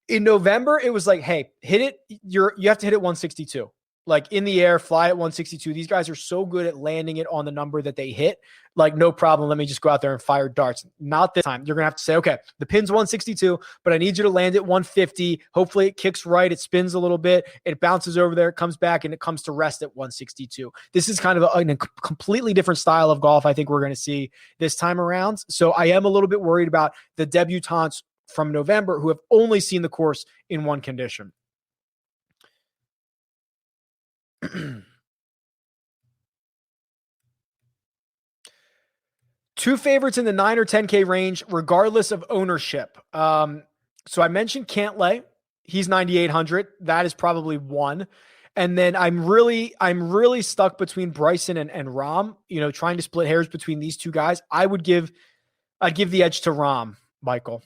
in November, it was like, hey, hit it. You have to hit it 162. Like, in the air, fly at 162. These guys are so good at landing it on the number that they hit. Like, no problem. Let me just go out there and fire darts. Not this time. You're going to have to say, okay, the pin's 162, but I need you to land at 150. Hopefully it kicks right. It spins a little bit. It bounces over there. It comes back, and it comes to rest at 162. This is kind of a completely different style of golf I think we're going to see this time around. So I am a little bit worried about the debutantes from November who have only seen the course in one condition. Two favorites in the 9 or 10K range, regardless of ownership. So I mentioned Cantlay. He's 9,800. That is probably one. And then I'm really stuck between Bryson and Rahm, trying to split hairs between these two guys. I'd give the edge to Rahm, Michael.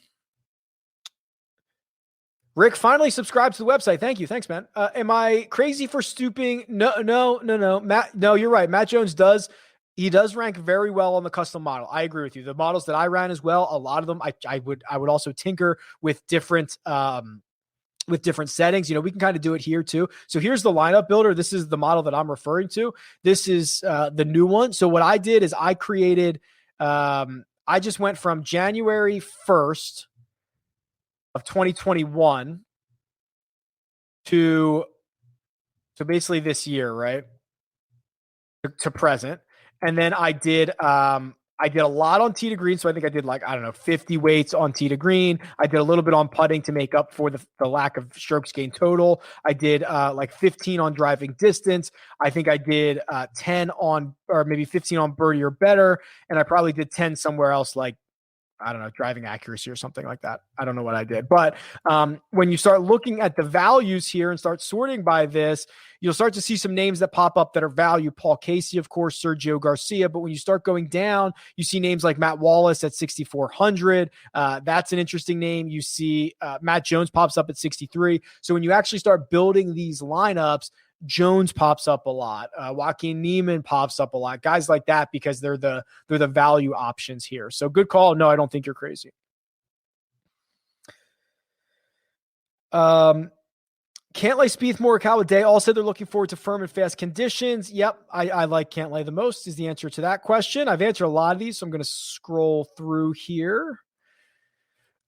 Rick finally subscribed to the website. Thank you. Thanks, man. Am I crazy for stooping? No. Matt, no, you're right. Matt Jones does rank very well on the custom model. I agree with you. The models that I ran as well, a lot of them, I would also tinker with different settings. We can kind of do it here too. So here's the lineup builder. This is the model that I'm referring to. This is the new one. So what I did is I created, I just went from January 1st of 2021 to basically this year, right? To present. And then I did a lot on tee to green. So I think I did 50 weights on tee to green. I did a little bit on putting to make up for the lack of strokes gained total. I did 15 on driving distance. I think I did 10 on, or maybe 15 on birdie or better. And I probably did 10 somewhere else, driving accuracy or something like that. I don't know what I did. But when you start looking at the values here and start sorting by this, you'll start to see some names that pop up that are value. Paul Casey, of course, Sergio Garcia. But when you start going down, you see names like Matt Wallace at 6,400. That's an interesting name. You see Matt Jones pops up at 63. So when you actually start building these lineups, Jones pops up a lot. Joaquin Niemann pops up a lot. Guys like that, because they're the value options here. So good call. No, I don't think you're crazy. Cantlay, Spieth, Morikawa, Day all said they're looking forward to firm and fast conditions. Yep, I like Cantlay the most is the answer to that question. I've answered a lot of these, so I'm going to scroll through here.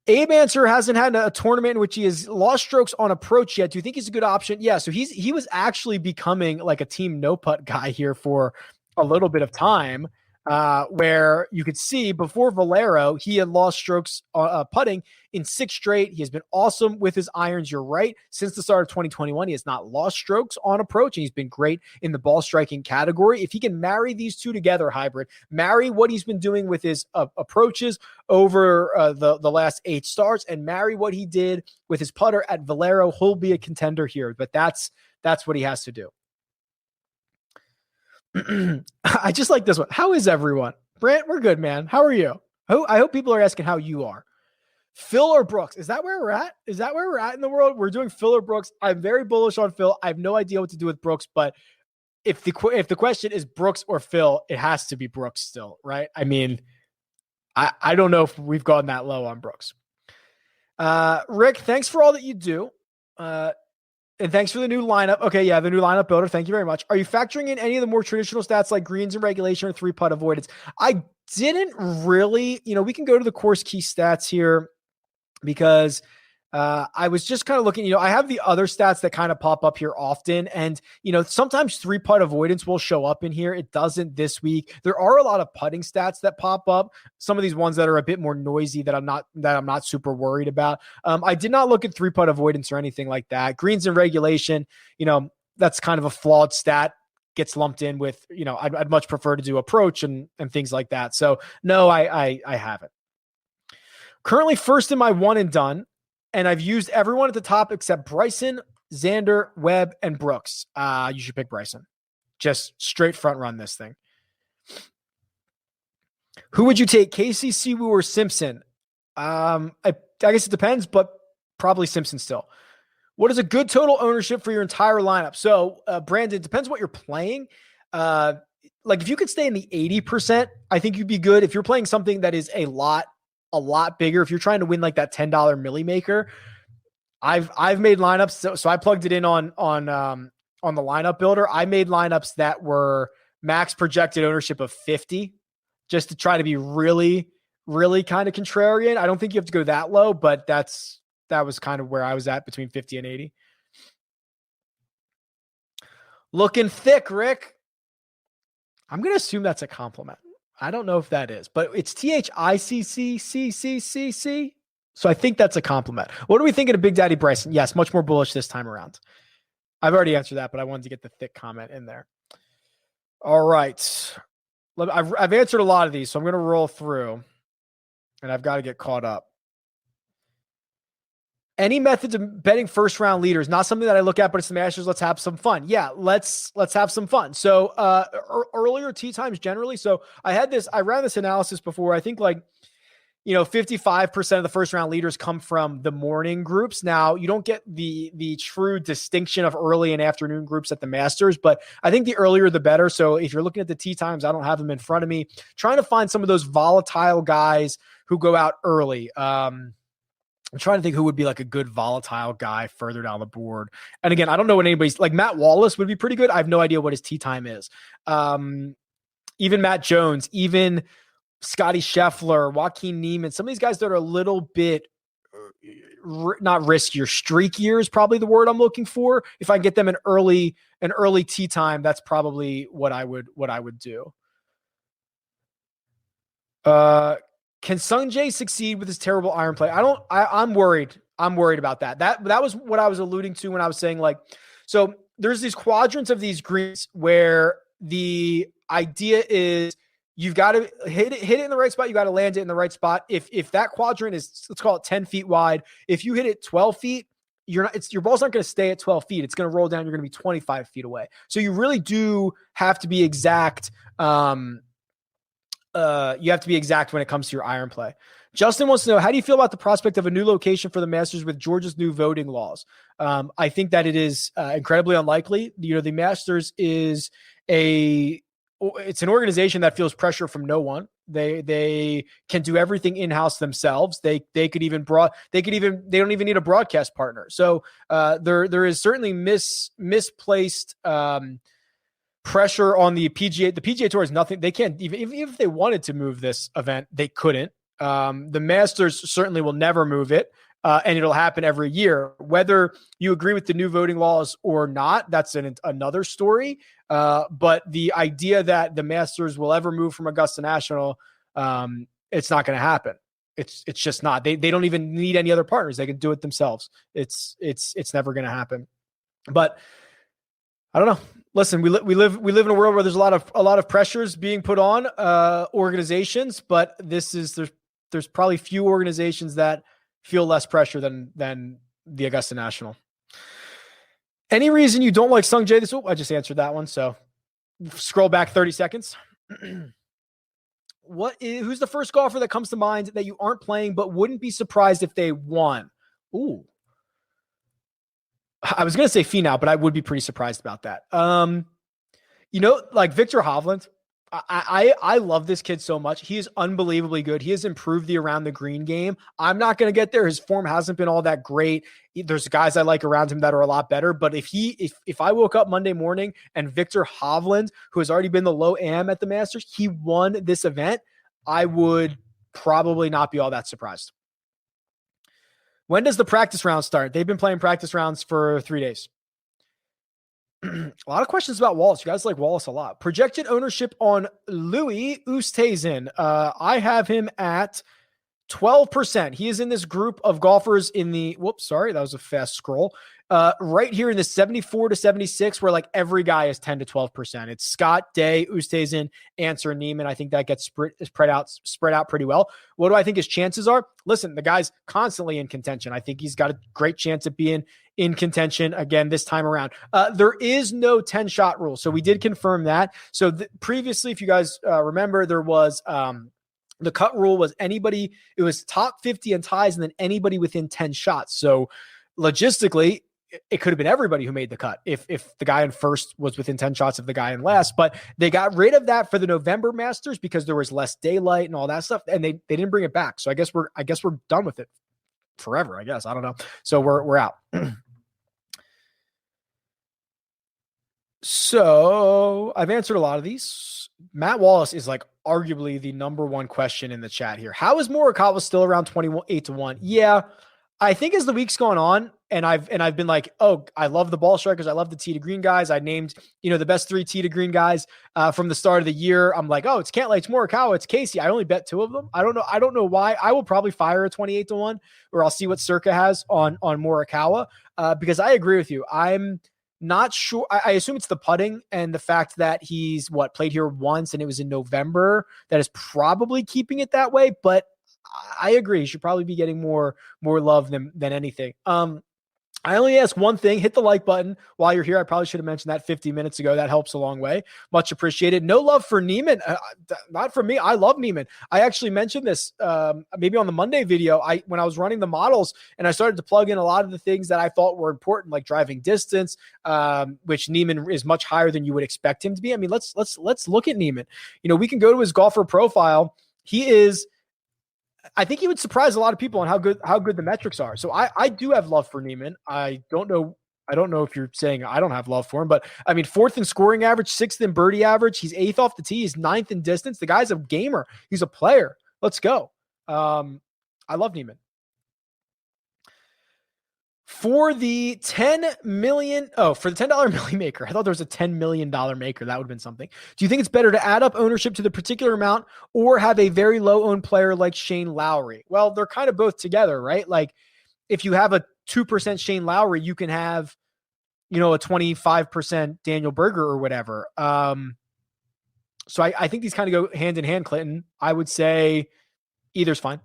Abe Answer hasn't had a tournament in which he has lost strokes on approach yet. Do you think he's a good option? Yeah, so he was actually becoming like a team no putt guy here for a little bit of time, where you could see before Valero, he had lost strokes putting in 6 straight. He has been awesome with his irons. You're right. Since the start of 2021, he has not lost strokes on approach, and he's been great in the ball striking category. If he can marry these two together, hybrid, marry what he's been doing with his approaches over the last 8 starts, and marry what he did with his putter at Valero, he'll be a contender here. But that's what he has to do. I just like this one. How is everyone? Brant, we're good, man. How are you? I hope people are asking how you are. Phil or Brooks? Is that where we're at? Is that where we're at in the world? We're doing Phil or Brooks. I'm very bullish on Phil. I have no idea what to do with Brooks, but if the question is Brooks or Phil, it has to be Brooks still, right? I mean, I don't know if we've gone that low on Brooks. Rick, thanks for all that you do. And thanks for the new lineup. Okay, yeah, the new lineup builder. Thank you very much. Are you factoring in any of the more traditional stats like greens and regulation or 3-putt avoidance? I didn't really, we can go to the course key stats here because I was just kind of looking, I have the other stats that kind of pop up here often. And, sometimes 3-putt avoidance will show up in here. It doesn't this week. There are a lot of putting stats that pop up. Some of these ones that are a bit more noisy that I'm not super worried about. I did not look at 3-putt avoidance or anything like that. Greens and regulation, that's kind of a flawed stat. Gets lumped in with, I'd much prefer to do approach and things like that. So no, I haven't. Currently first in my one and done. And I've used everyone at the top except Bryson, Xander, Webb, and Brooks. You should pick Bryson. Just straight front run this thing. Who would you take, Casey, Siwoo, or Simpson? I guess it depends, but probably Simpson still. What is a good total ownership for your entire lineup? So, Brandon, it depends what you're playing. If you could stay in the 80%, I think you'd be good. If you're playing something that is a lot bigger, if you're trying to win like that $10 milli maker, I've made lineups. So I plugged it in on the lineup builder. I made lineups that were max projected ownership of 50 just to try to be really, really kind of contrarian. I don't think you have to go that low, but that was kind of where I was at, between 50 and 80. Looking thick, Rick. I'm going to assume that's a compliment. I don't know if that is, but it's THICCCCCC. So I think that's a compliment. What are we thinking of Big Daddy Bryson? Yes, much more bullish this time around. I've already answered that, but I wanted to get the thick comment in there. All right. I've answered a lot of these, so I'm going to roll through, and I've got to get caught up. Any methods of betting first round leaders? Not something that I look at, but it's the Masters. Let's have some fun. Yeah, let's have some fun. So earlier tee times generally. So I ran this analysis before. I think 55% of the first round leaders come from the morning groups. Now, you don't get the true distinction of early and afternoon groups at the Masters, but I think the earlier the better. So if you're looking at the tee times, I don't have them in front of me. Trying to find some of those volatile guys who go out early. I'm trying to think who would be like a good volatile guy further down the board. And again, I don't know what anybody's like. Matt Wallace would be pretty good. I have no idea what his tee time is. Even Matt Jones, even Scotty Scheffler, Joaquin Niemann, some of these guys that are a little bit not riskier, streakier is probably the word I'm looking for. If I get them an early tee time, that's probably what I would do. Can Sungjae succeed with his terrible iron play? I'm worried. I'm worried about that. That was what I was alluding to when I was saying, like, so there's these quadrants of these greens where the idea is you've got to hit it in the right spot. You got to land it in the right spot. If that quadrant is, let's call it 10 feet wide, if you hit it 12 feet, your ball's not going to stay at 12 feet. It's going to roll down. You're going to be 25 feet away. So you really do have to be exact. You have to be exact when it comes to your iron play. Justin wants to know, how do you feel about the prospect of a new location for the Masters with Georgia's new voting laws? I think that it is incredibly unlikely. The Masters is it's an organization that feels pressure from no one. They can do everything in-house themselves. They don't even need a broadcast partner. So there is certainly misplaced pressure on the PGA. The PGA Tour is nothing. They can't even if they wanted to move this event, they couldn't. The Masters certainly will never move it. And it'll happen every year. Whether you agree with the new voting laws or not, that's another story. But the idea that the Masters will ever move from Augusta National, it's not going to happen. It's just not. They don't even need any other partners. They can do it themselves. It's never going to happen. But I don't know. Listen, we live in a world where there's a lot of pressures being put on organizations, but there's probably few organizations that feel less pressure than the Augusta National. Any reason you don't like Sungjae? I just answered that one. So scroll back 30 seconds. Who's the first golfer that comes to mind that you aren't playing but wouldn't be surprised if they won? Ooh. I was going to say Finau, but I would be pretty surprised about that. Like Victor Hovland, I love this kid so much. He is unbelievably good. He has improved the around the green game. I'm not going to get there. His form hasn't been all that great. There's guys I like around him that are a lot better. But if I woke up Monday morning and Victor Hovland, who has already been the low am at the Masters, he won this event, I would probably not be all that surprised. When does the practice round start? They've been playing practice rounds for 3 days. A lot of questions about Wallace. You guys like Wallace a lot. Projected ownership on Louis Oosthuizen. I have him at 12%. He is in this group of golfers in the, that was a fast scroll. Right here in the 74 to 76, where like every guy is 10 to 12%. It's Scott, Day, Oosthuizen, Answer, Neiman. I think that gets spread out pretty well. What do I think his chances are? Listen, the guy's constantly in contention. I think he's got a great chance of being in contention again this time around. There is no 10-shot rule. So we did confirm that. So previously, if you guys remember, there was the cut rule was anybody, it was top 50 and ties and then anybody within 10 shots. So logistically, it could have been everybody who made the cut if the guy in first was within 10 shots of the guy in last, but they got rid of that for the November Masters because there was less daylight and all that stuff. And they didn't bring it back. So I guess we're done with it forever. I guess, I don't know. So we're out. So I've answered a lot of these. Matt Wallace is like arguably the number one question in the chat here. How is Morikawa still around 28 to 1? Yeah. I think as the week's gone on and I've been like, oh, I love the ball strikers. I love the tee to green guys. I named, the best 3 tee to green guys from the start of the year. I'm like, oh, it's Cantlay, it's Morikawa, it's Casey. I only bet 2 of them. I don't know why. I will probably fire a 28 to 1, or I'll see what Circa has on Morikawa because I agree with you. I'm not sure. I assume it's the putting and the fact that he's played here once and it was in November that is probably keeping it that way. But I agree. He should probably be getting more love than anything. I only ask one thing, hit the like button while you're here. I probably should have mentioned that 50 minutes ago. That helps a long way. Much appreciated. No love for Neiman. Not for me. I love Neiman. I actually mentioned this maybe on the Monday video. When I was running the models and I started to plug in a lot of the things that I thought were important, like driving distance, which Neiman is much higher than you would expect him to be. I mean, let's look at Neiman. We can go to his golfer profile. I think he would surprise a lot of people on how good the metrics are. So I do have love for Neiman. I don't know if you're saying I don't have love for him, but I mean, 4th in scoring average, 6th in birdie average. He's 8th off the tee. He's 9th in distance. The guy's a gamer. He's a player. Let's go. I love Neiman. For the $10 million Millie Maker, I thought there was a $10 million maker. That would have been something. Do you think it's better to add up ownership to the particular amount or have a very low owned player like Shane Lowry? Well, they're kind of both together, right? Like if you have a 2% Shane Lowry, you can have, a 25% Daniel Berger or whatever. So I think these kind of go hand in hand, Clinton. I would say either's fine.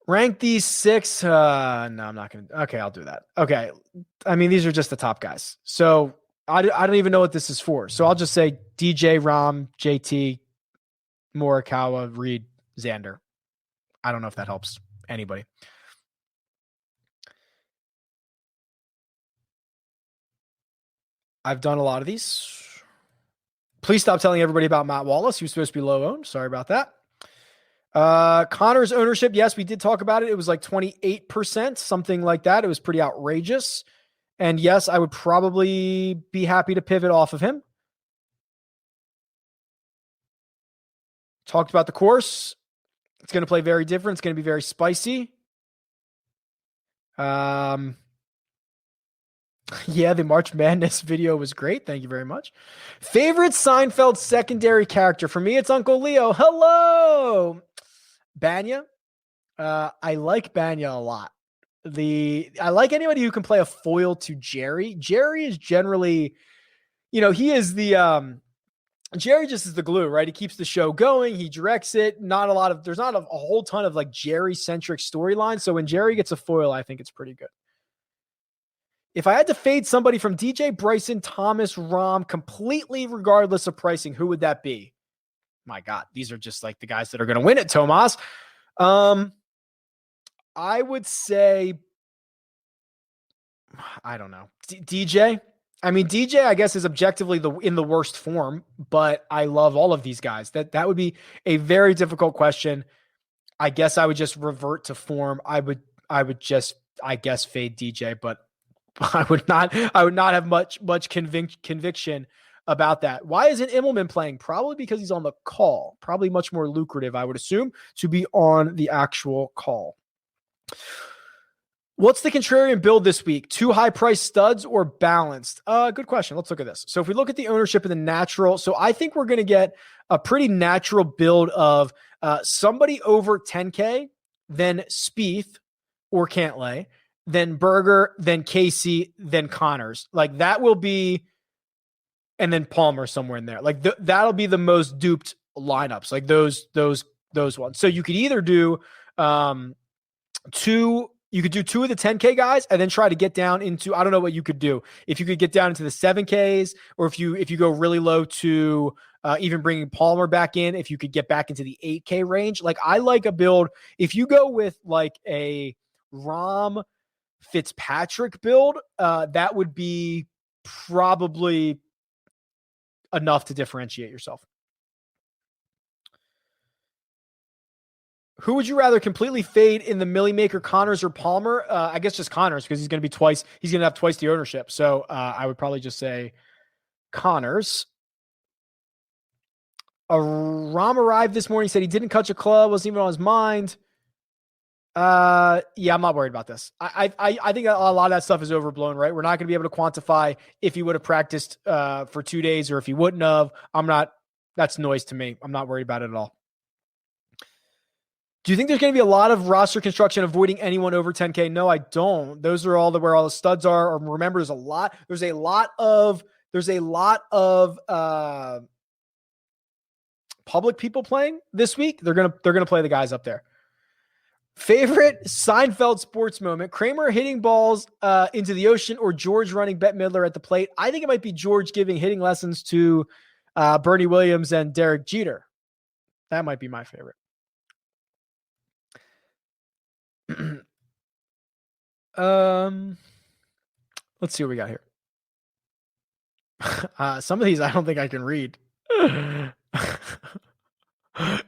Rank these 6. No, I'm not going to. Okay, I'll do that. Okay. I mean, these are just the top guys. So I don't even know what this is for. So I'll just say DJ, Rom, JT, Morikawa, Reed, Xander. I don't know if that helps anybody. I've done a lot of these. Please stop telling everybody about Matt Wallace. He was supposed to be low owned. Sorry about that. Connor's ownership. Yes, we did talk about it. It was like 28%, something like that. It was pretty outrageous. And yes, I would probably be happy to pivot off of him. Talked about the course. It's going to play very different. It's going to be very spicy. Yeah, the March Madness video was great. Thank you very much. Favorite Seinfeld secondary character? For me, it's Uncle Leo. Hello. Banya. I like Banya a lot. I like anybody who can play a foil to Jerry. Jerry is generally, he is the Jerry just is the glue, right? He keeps the show going. He directs it. There's not a whole ton of like Jerry centric storyline. So when Jerry gets a foil, I think it's pretty good. If I had to fade somebody from DJ, Bryson, Thomas, Rahm, completely regardless of pricing, who would that be? My God, these are just like the guys that are going to win it, Tomas. I would say, I don't know. DJ. I mean, DJ, I guess, is objectively in the worst form, but I love all of these guys. That would be a very difficult question. I guess I would just revert to form. I would just, I guess, fade DJ, but I would not have much conviction about that. Why isn't Immelman playing? Probably because he's on the call. Probably much more lucrative, I would assume, to be on the actual call. What's the contrarian build this week? 2 high-priced studs or balanced? Good question. Let's look at this. So if we look at the ownership of the natural, so I think we're going to get a pretty natural build of somebody over 10K, then Spieth or Cantlay, then Berger, then Casey, then Connors. Like that will be, and then Palmer somewhere in there. Like that'll be the most duped lineups. Like those ones. So you could either do two of the 10K guys and then try to get down into, I don't know what you could do. If you could get down into the 7Ks, or if you go really low to even bringing Palmer back in, if you could get back into the 8K range. Like I like a build. If you go with like a Rahm Fitzpatrick build, that would be probably enough to differentiate yourself. Who would you rather completely fade in the Millie Maker, Connors or Palmer? I guess just Connors, because he's going to have twice the ownership. So I would probably just say Connors. Rahm arrived this morning, said he didn't catch a club, wasn't even on his mind. Yeah, I'm not worried about this. I think a lot of that stuff is overblown, right? We're not going to be able to quantify if he would have practiced for 2 days or if he wouldn't have. That's noise to me. I'm not worried about it at all. Do you think there's going to be a lot of roster construction avoiding anyone over 10K? No, I don't. Those are where all the studs are. Or remember, there's a lot of public people playing this week. They're going to play the guys up there. Favorite Seinfeld sports moment: Kramer hitting balls into the ocean, or George running Bette Midler at the plate? I think it might be George giving hitting lessons to Bernie Williams and Derek Jeter. That might be my favorite. Let's see what we got here. Some of these I don't think I can read.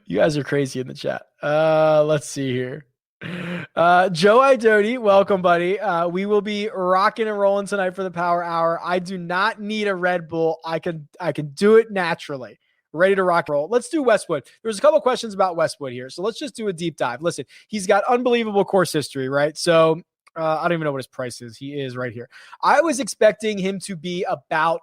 You guys are crazy in the chat. Let's see here. Joe Idoti, welcome, buddy. We will be rocking and rolling tonight for the Power Hour. I do not need a Red Bull. I can do it naturally. Ready to rock and roll. Let's do Westwood. There's a couple questions about Westwood here, so let's just do a deep dive. Listen, he's got unbelievable course history, right? So I don't even know what his price is. He is right here. I was expecting him to be about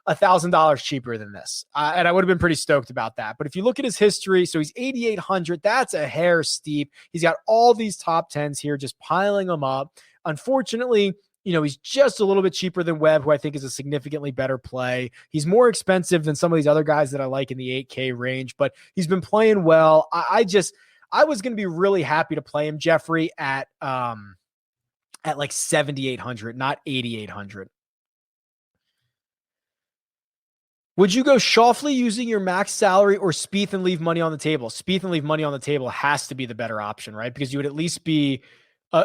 $1,000 cheaper than this. And I would have been pretty stoked about that. But if you look at his history, so he's 8,800. That's a hair steep. He's got all these top tens here, just piling them up. Unfortunately, he's just a little bit cheaper than Webb, who I think is a significantly better play. He's more expensive than some of these other guys that I like in the 8K range, but he's been playing well. I was going to be really happy to play him, Jeffrey, at like 7,800, not 8,800. Would you go Schauffele using your max salary, or Spieth and leave money on the table? Spieth and leave money on the table has to be the better option, right? Because you would at least be,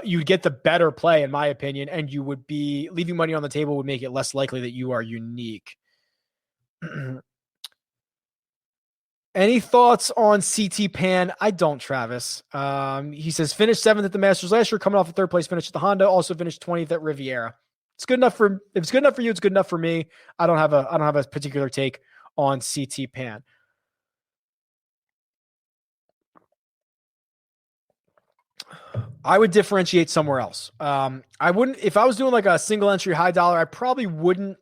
you'd get the better play, in my opinion, and you would be leaving money on the table would make it less likely that you are unique. Any thoughts on CT Pan? I don't, Travis. He says, finished 7th at the Masters last year, coming off a 3rd place finish at the Honda, also finished 20th at Riviera. It's good enough if it's good enough for you, it's good enough for me. I don't have a particular take on CT Pan. I would differentiate somewhere else. I wouldn't, if I was doing like a single entry high dollar, I probably wouldn't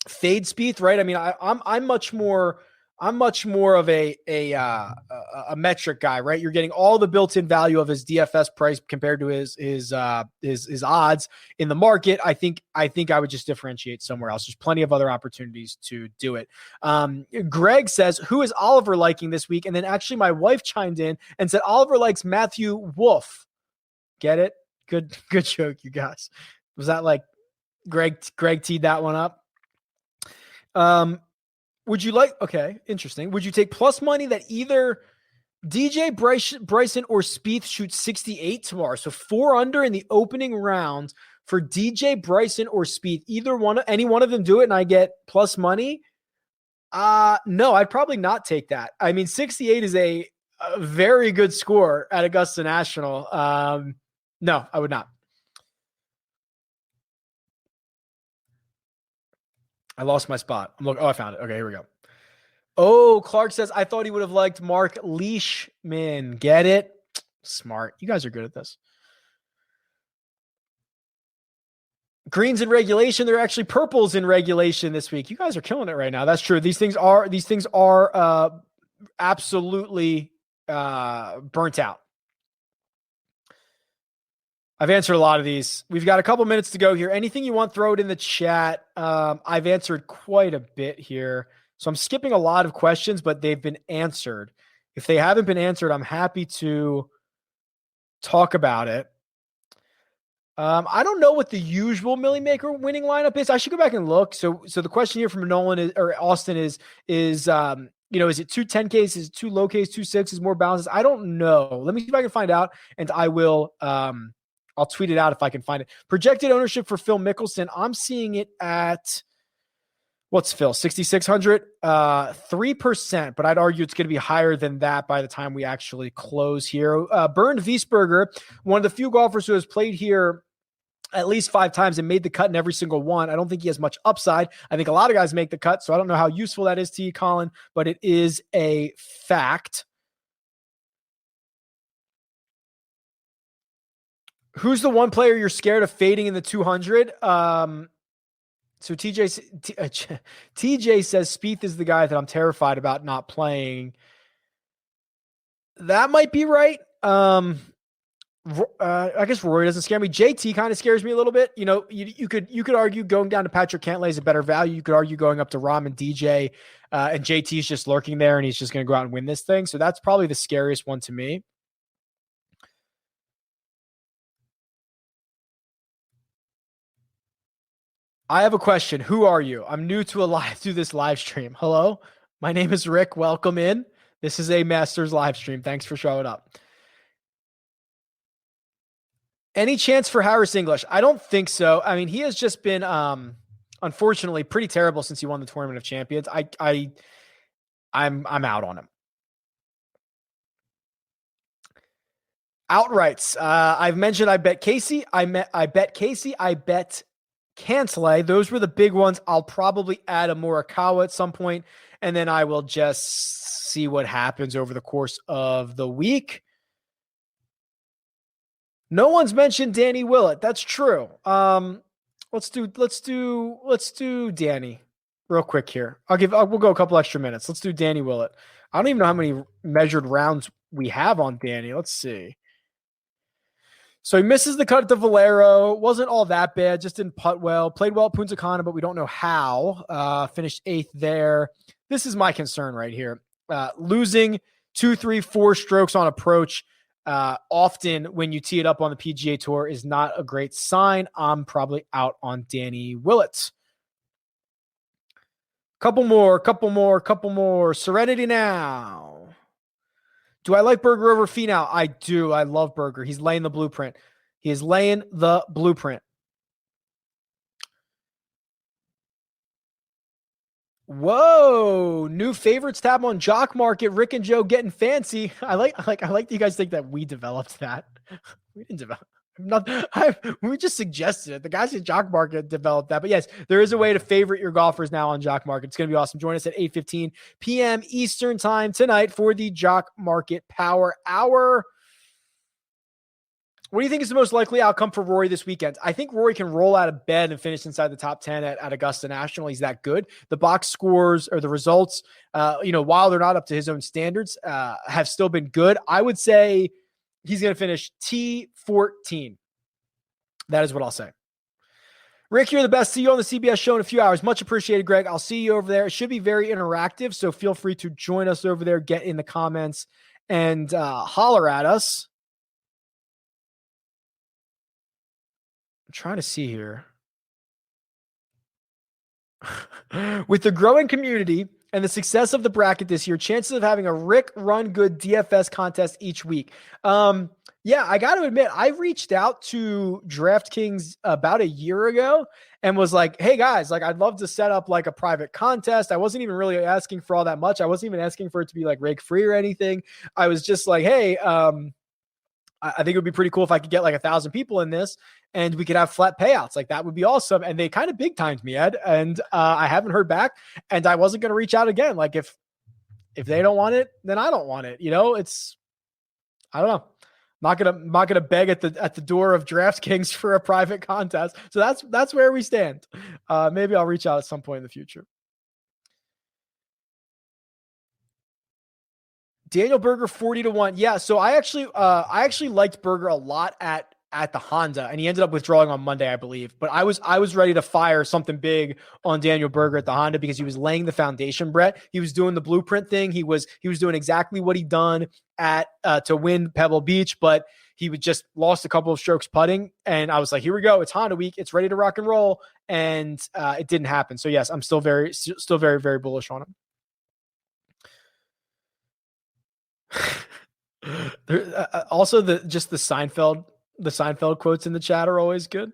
fade Spieth, right? I mean, I'm much more of a metric guy, right? You're getting all the built-in value of his DFS price compared to his odds in the market. I think I would just differentiate somewhere else. There's plenty of other opportunities to do it. Greg says, who is Oliver liking this week? And then actually my wife chimed in and said, Oliver likes Matthew Wolff. Get it? Good joke, you guys. Was that like Greg teed that one up? Would you like, okay, interesting. Would you take plus money that either DJ Bryson or Spieth shoot 68 tomorrow? So 4 under in the opening round for DJ Bryson or Spieth. Any one of them do it and I get plus money? No, I'd probably not take that. I mean, 68 is a very good score at Augusta National. No, I would not. I lost my spot. I found it. Okay, here we go. Oh, Clark says, I thought he would have liked Mark Leishman. Get it? Smart. You guys are good at this. Greens in regulation. They're actually purples in regulation this week. You guys are killing it right now. That's true. These things are absolutely burnt out. I've answered a lot of these. We've got a couple minutes to go here. Anything you want, throw it in the chat. I've answered quite a bit here. So I'm skipping a lot of questions, but they've been answered. If they haven't been answered, I'm happy to talk about it. I don't know what the usual Millie Maker winning lineup is. I should go back and look. So the question here from Nolan or Austin is is it 2 10Ks? Is it 2 low Ks, 2 6s, more balances? I don't know. Let me see if I can find out, and I will. I'll tweet it out if I can find it. Projected ownership for Phil Mickelson. I'm seeing it at, what's Phil, 6,600? 3%, but I'd argue it's going to be higher than that by the time we actually close here. Bernd Wiesberger, one of the few golfers who has played here at least 5 times and made the cut in every single one. I don't think he has much upside. I think a lot of guys make the cut, so I don't know how useful that is to you, Colin, but it is a fact. Who's the one player you're scared of fading in the 200? So TJ says Spieth is the guy that I'm terrified about not playing. That might be right. I guess Rory doesn't scare me. JT kind of scares me a little bit. You could argue going down to Patrick Cantlay is a better value. You could argue going up to Rahm and DJ, and JT is just lurking there and he's just going to go out and win this thing. So that's probably the scariest one to me. I have a question. Who are you? I'm new to this live stream. Hello, my name is Rick. Welcome in. This is a Masters live stream. Thanks for showing up. Any chance for Harris English? I don't think so. I mean, he has just been, unfortunately, pretty terrible since he won the Tournament of Champions. I'm out on him. Outrights. I've mentioned I bet Casey. I bet Casey. I bet Cantlay. Those were the big ones. I'll probably add a Morikawa at some point, and then I will just see what happens over the course of the week. No one's mentioned Danny Willett. That's true. Let's do Danny real quick here. We'll go a couple extra minutes. Let's do Danny Willett. I don't even know how many measured rounds we have on Danny. Let's see. So he misses the cut at the Valero. Wasn't all that bad. Just didn't putt well. Played well at Punta Cana, but we don't know how. Finished 8th there. This is my concern right here. Losing 2, 3, 4 strokes on approach often when you tee it up on the PGA Tour is not a great sign. I'm probably out on Danny Willett. Couple more. Serenity now. Do I like Berger over Finau? I do. I love Berger. He's laying the blueprint. He is laying the blueprint. Whoa! New favorites tab on Jock Market. Rick and Joe getting fancy. I like that you guys think that we developed that. We didn't develop. We just suggested it. The guys at Jock Market developed that. But yes, there is a way to favorite your golfers now on Jock Market. It's going to be awesome. Join us at 8:15 p.m. Eastern time tonight for the Jock Market Power Hour. What do you think is the most likely outcome for Rory this weekend? I think Rory can roll out of bed and finish inside the top 10 at Augusta National. He's that good. The box scores or the results, while they're not up to his own standards, have still been good. I would say he's going to finish T14. That is what I'll say. Rick, you're the best. See you on the CBS show in a few hours. Much appreciated, Greg. I'll see you over there. It should be very interactive, so feel free to join us over there, get in the comments, and holler at us. I'm trying to see here. With the growing community and the success of the bracket this year, chances of having a Rick Run Good DFS contest each week. Yeah, I got to admit, I reached out to DraftKings about a year ago and was like, hey guys, I'd love to set up a private contest. I wasn't even really asking for all that much. I wasn't even asking for it to be rake free or anything. I was just like, hey, I think it would be pretty cool if I could get 1,000 people in this and we could have flat payouts. That would be awesome. And they kind of big timed me, Ed. And I haven't heard back, and I wasn't going to reach out again. If they don't want it, then I don't want it. I don't know. Not gonna beg at the door of DraftKings for a private contest. So that's where we stand. Maybe I'll reach out at some point in the future. Daniel Berger 40-1. Yeah, so I actually liked Berger a lot at the Honda, and he ended up withdrawing on Monday, I believe. But I was ready to fire something big on Daniel Berger at the Honda because he was laying the foundation, Brett. He was doing the blueprint thing. He was doing exactly what he'd done at to win Pebble Beach, but he would just lost a couple of strokes putting. And I was like, here we go. It's Honda week. It's ready to rock and roll. And it didn't happen. So yes, I'm still very, very bullish on him. Also, the Seinfeld quotes in the chat are always good.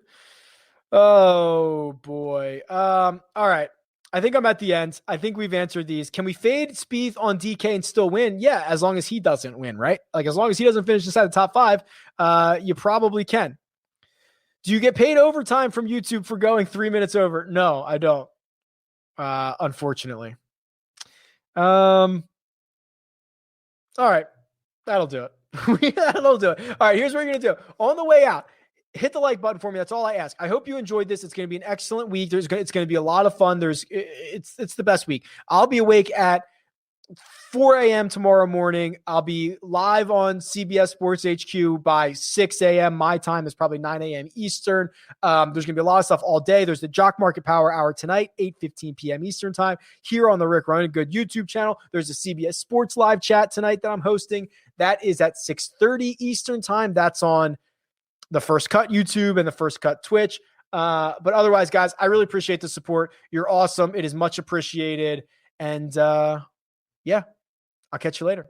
Oh boy. All right. I think I'm at the end. I think we've answered these. Can we fade Spieth on DK and still win? Yeah, as long as he doesn't win, right? As long as he doesn't finish inside the top 5, you probably can. Do you get paid overtime from YouTube for going 3 minutes over? No, I don't. Unfortunately. All right. That'll do it. That'll do it. All right, here's what you're going to do. On the way out, hit the like button for me. That's all I ask. I hope you enjoyed this. It's going to be an excellent week. It's going to be a lot of fun. It's the best week. I'll be awake at 4 a.m. tomorrow morning. I'll be live on CBS Sports HQ by 6 a.m. my time. It's probably 9 a.m. Eastern. There's going to be a lot of stuff all day. There's the Jock Market Power Hour tonight, 8:15 p.m. Eastern time, here on the Rick Run Good YouTube channel. There's a CBS Sports live chat tonight that I'm hosting. That is at 6:30 Eastern time. That's on the First Cut YouTube and the First Cut Twitch. But otherwise, guys, I really appreciate the support. You're awesome. It is much appreciated. And yeah, I'll catch you later.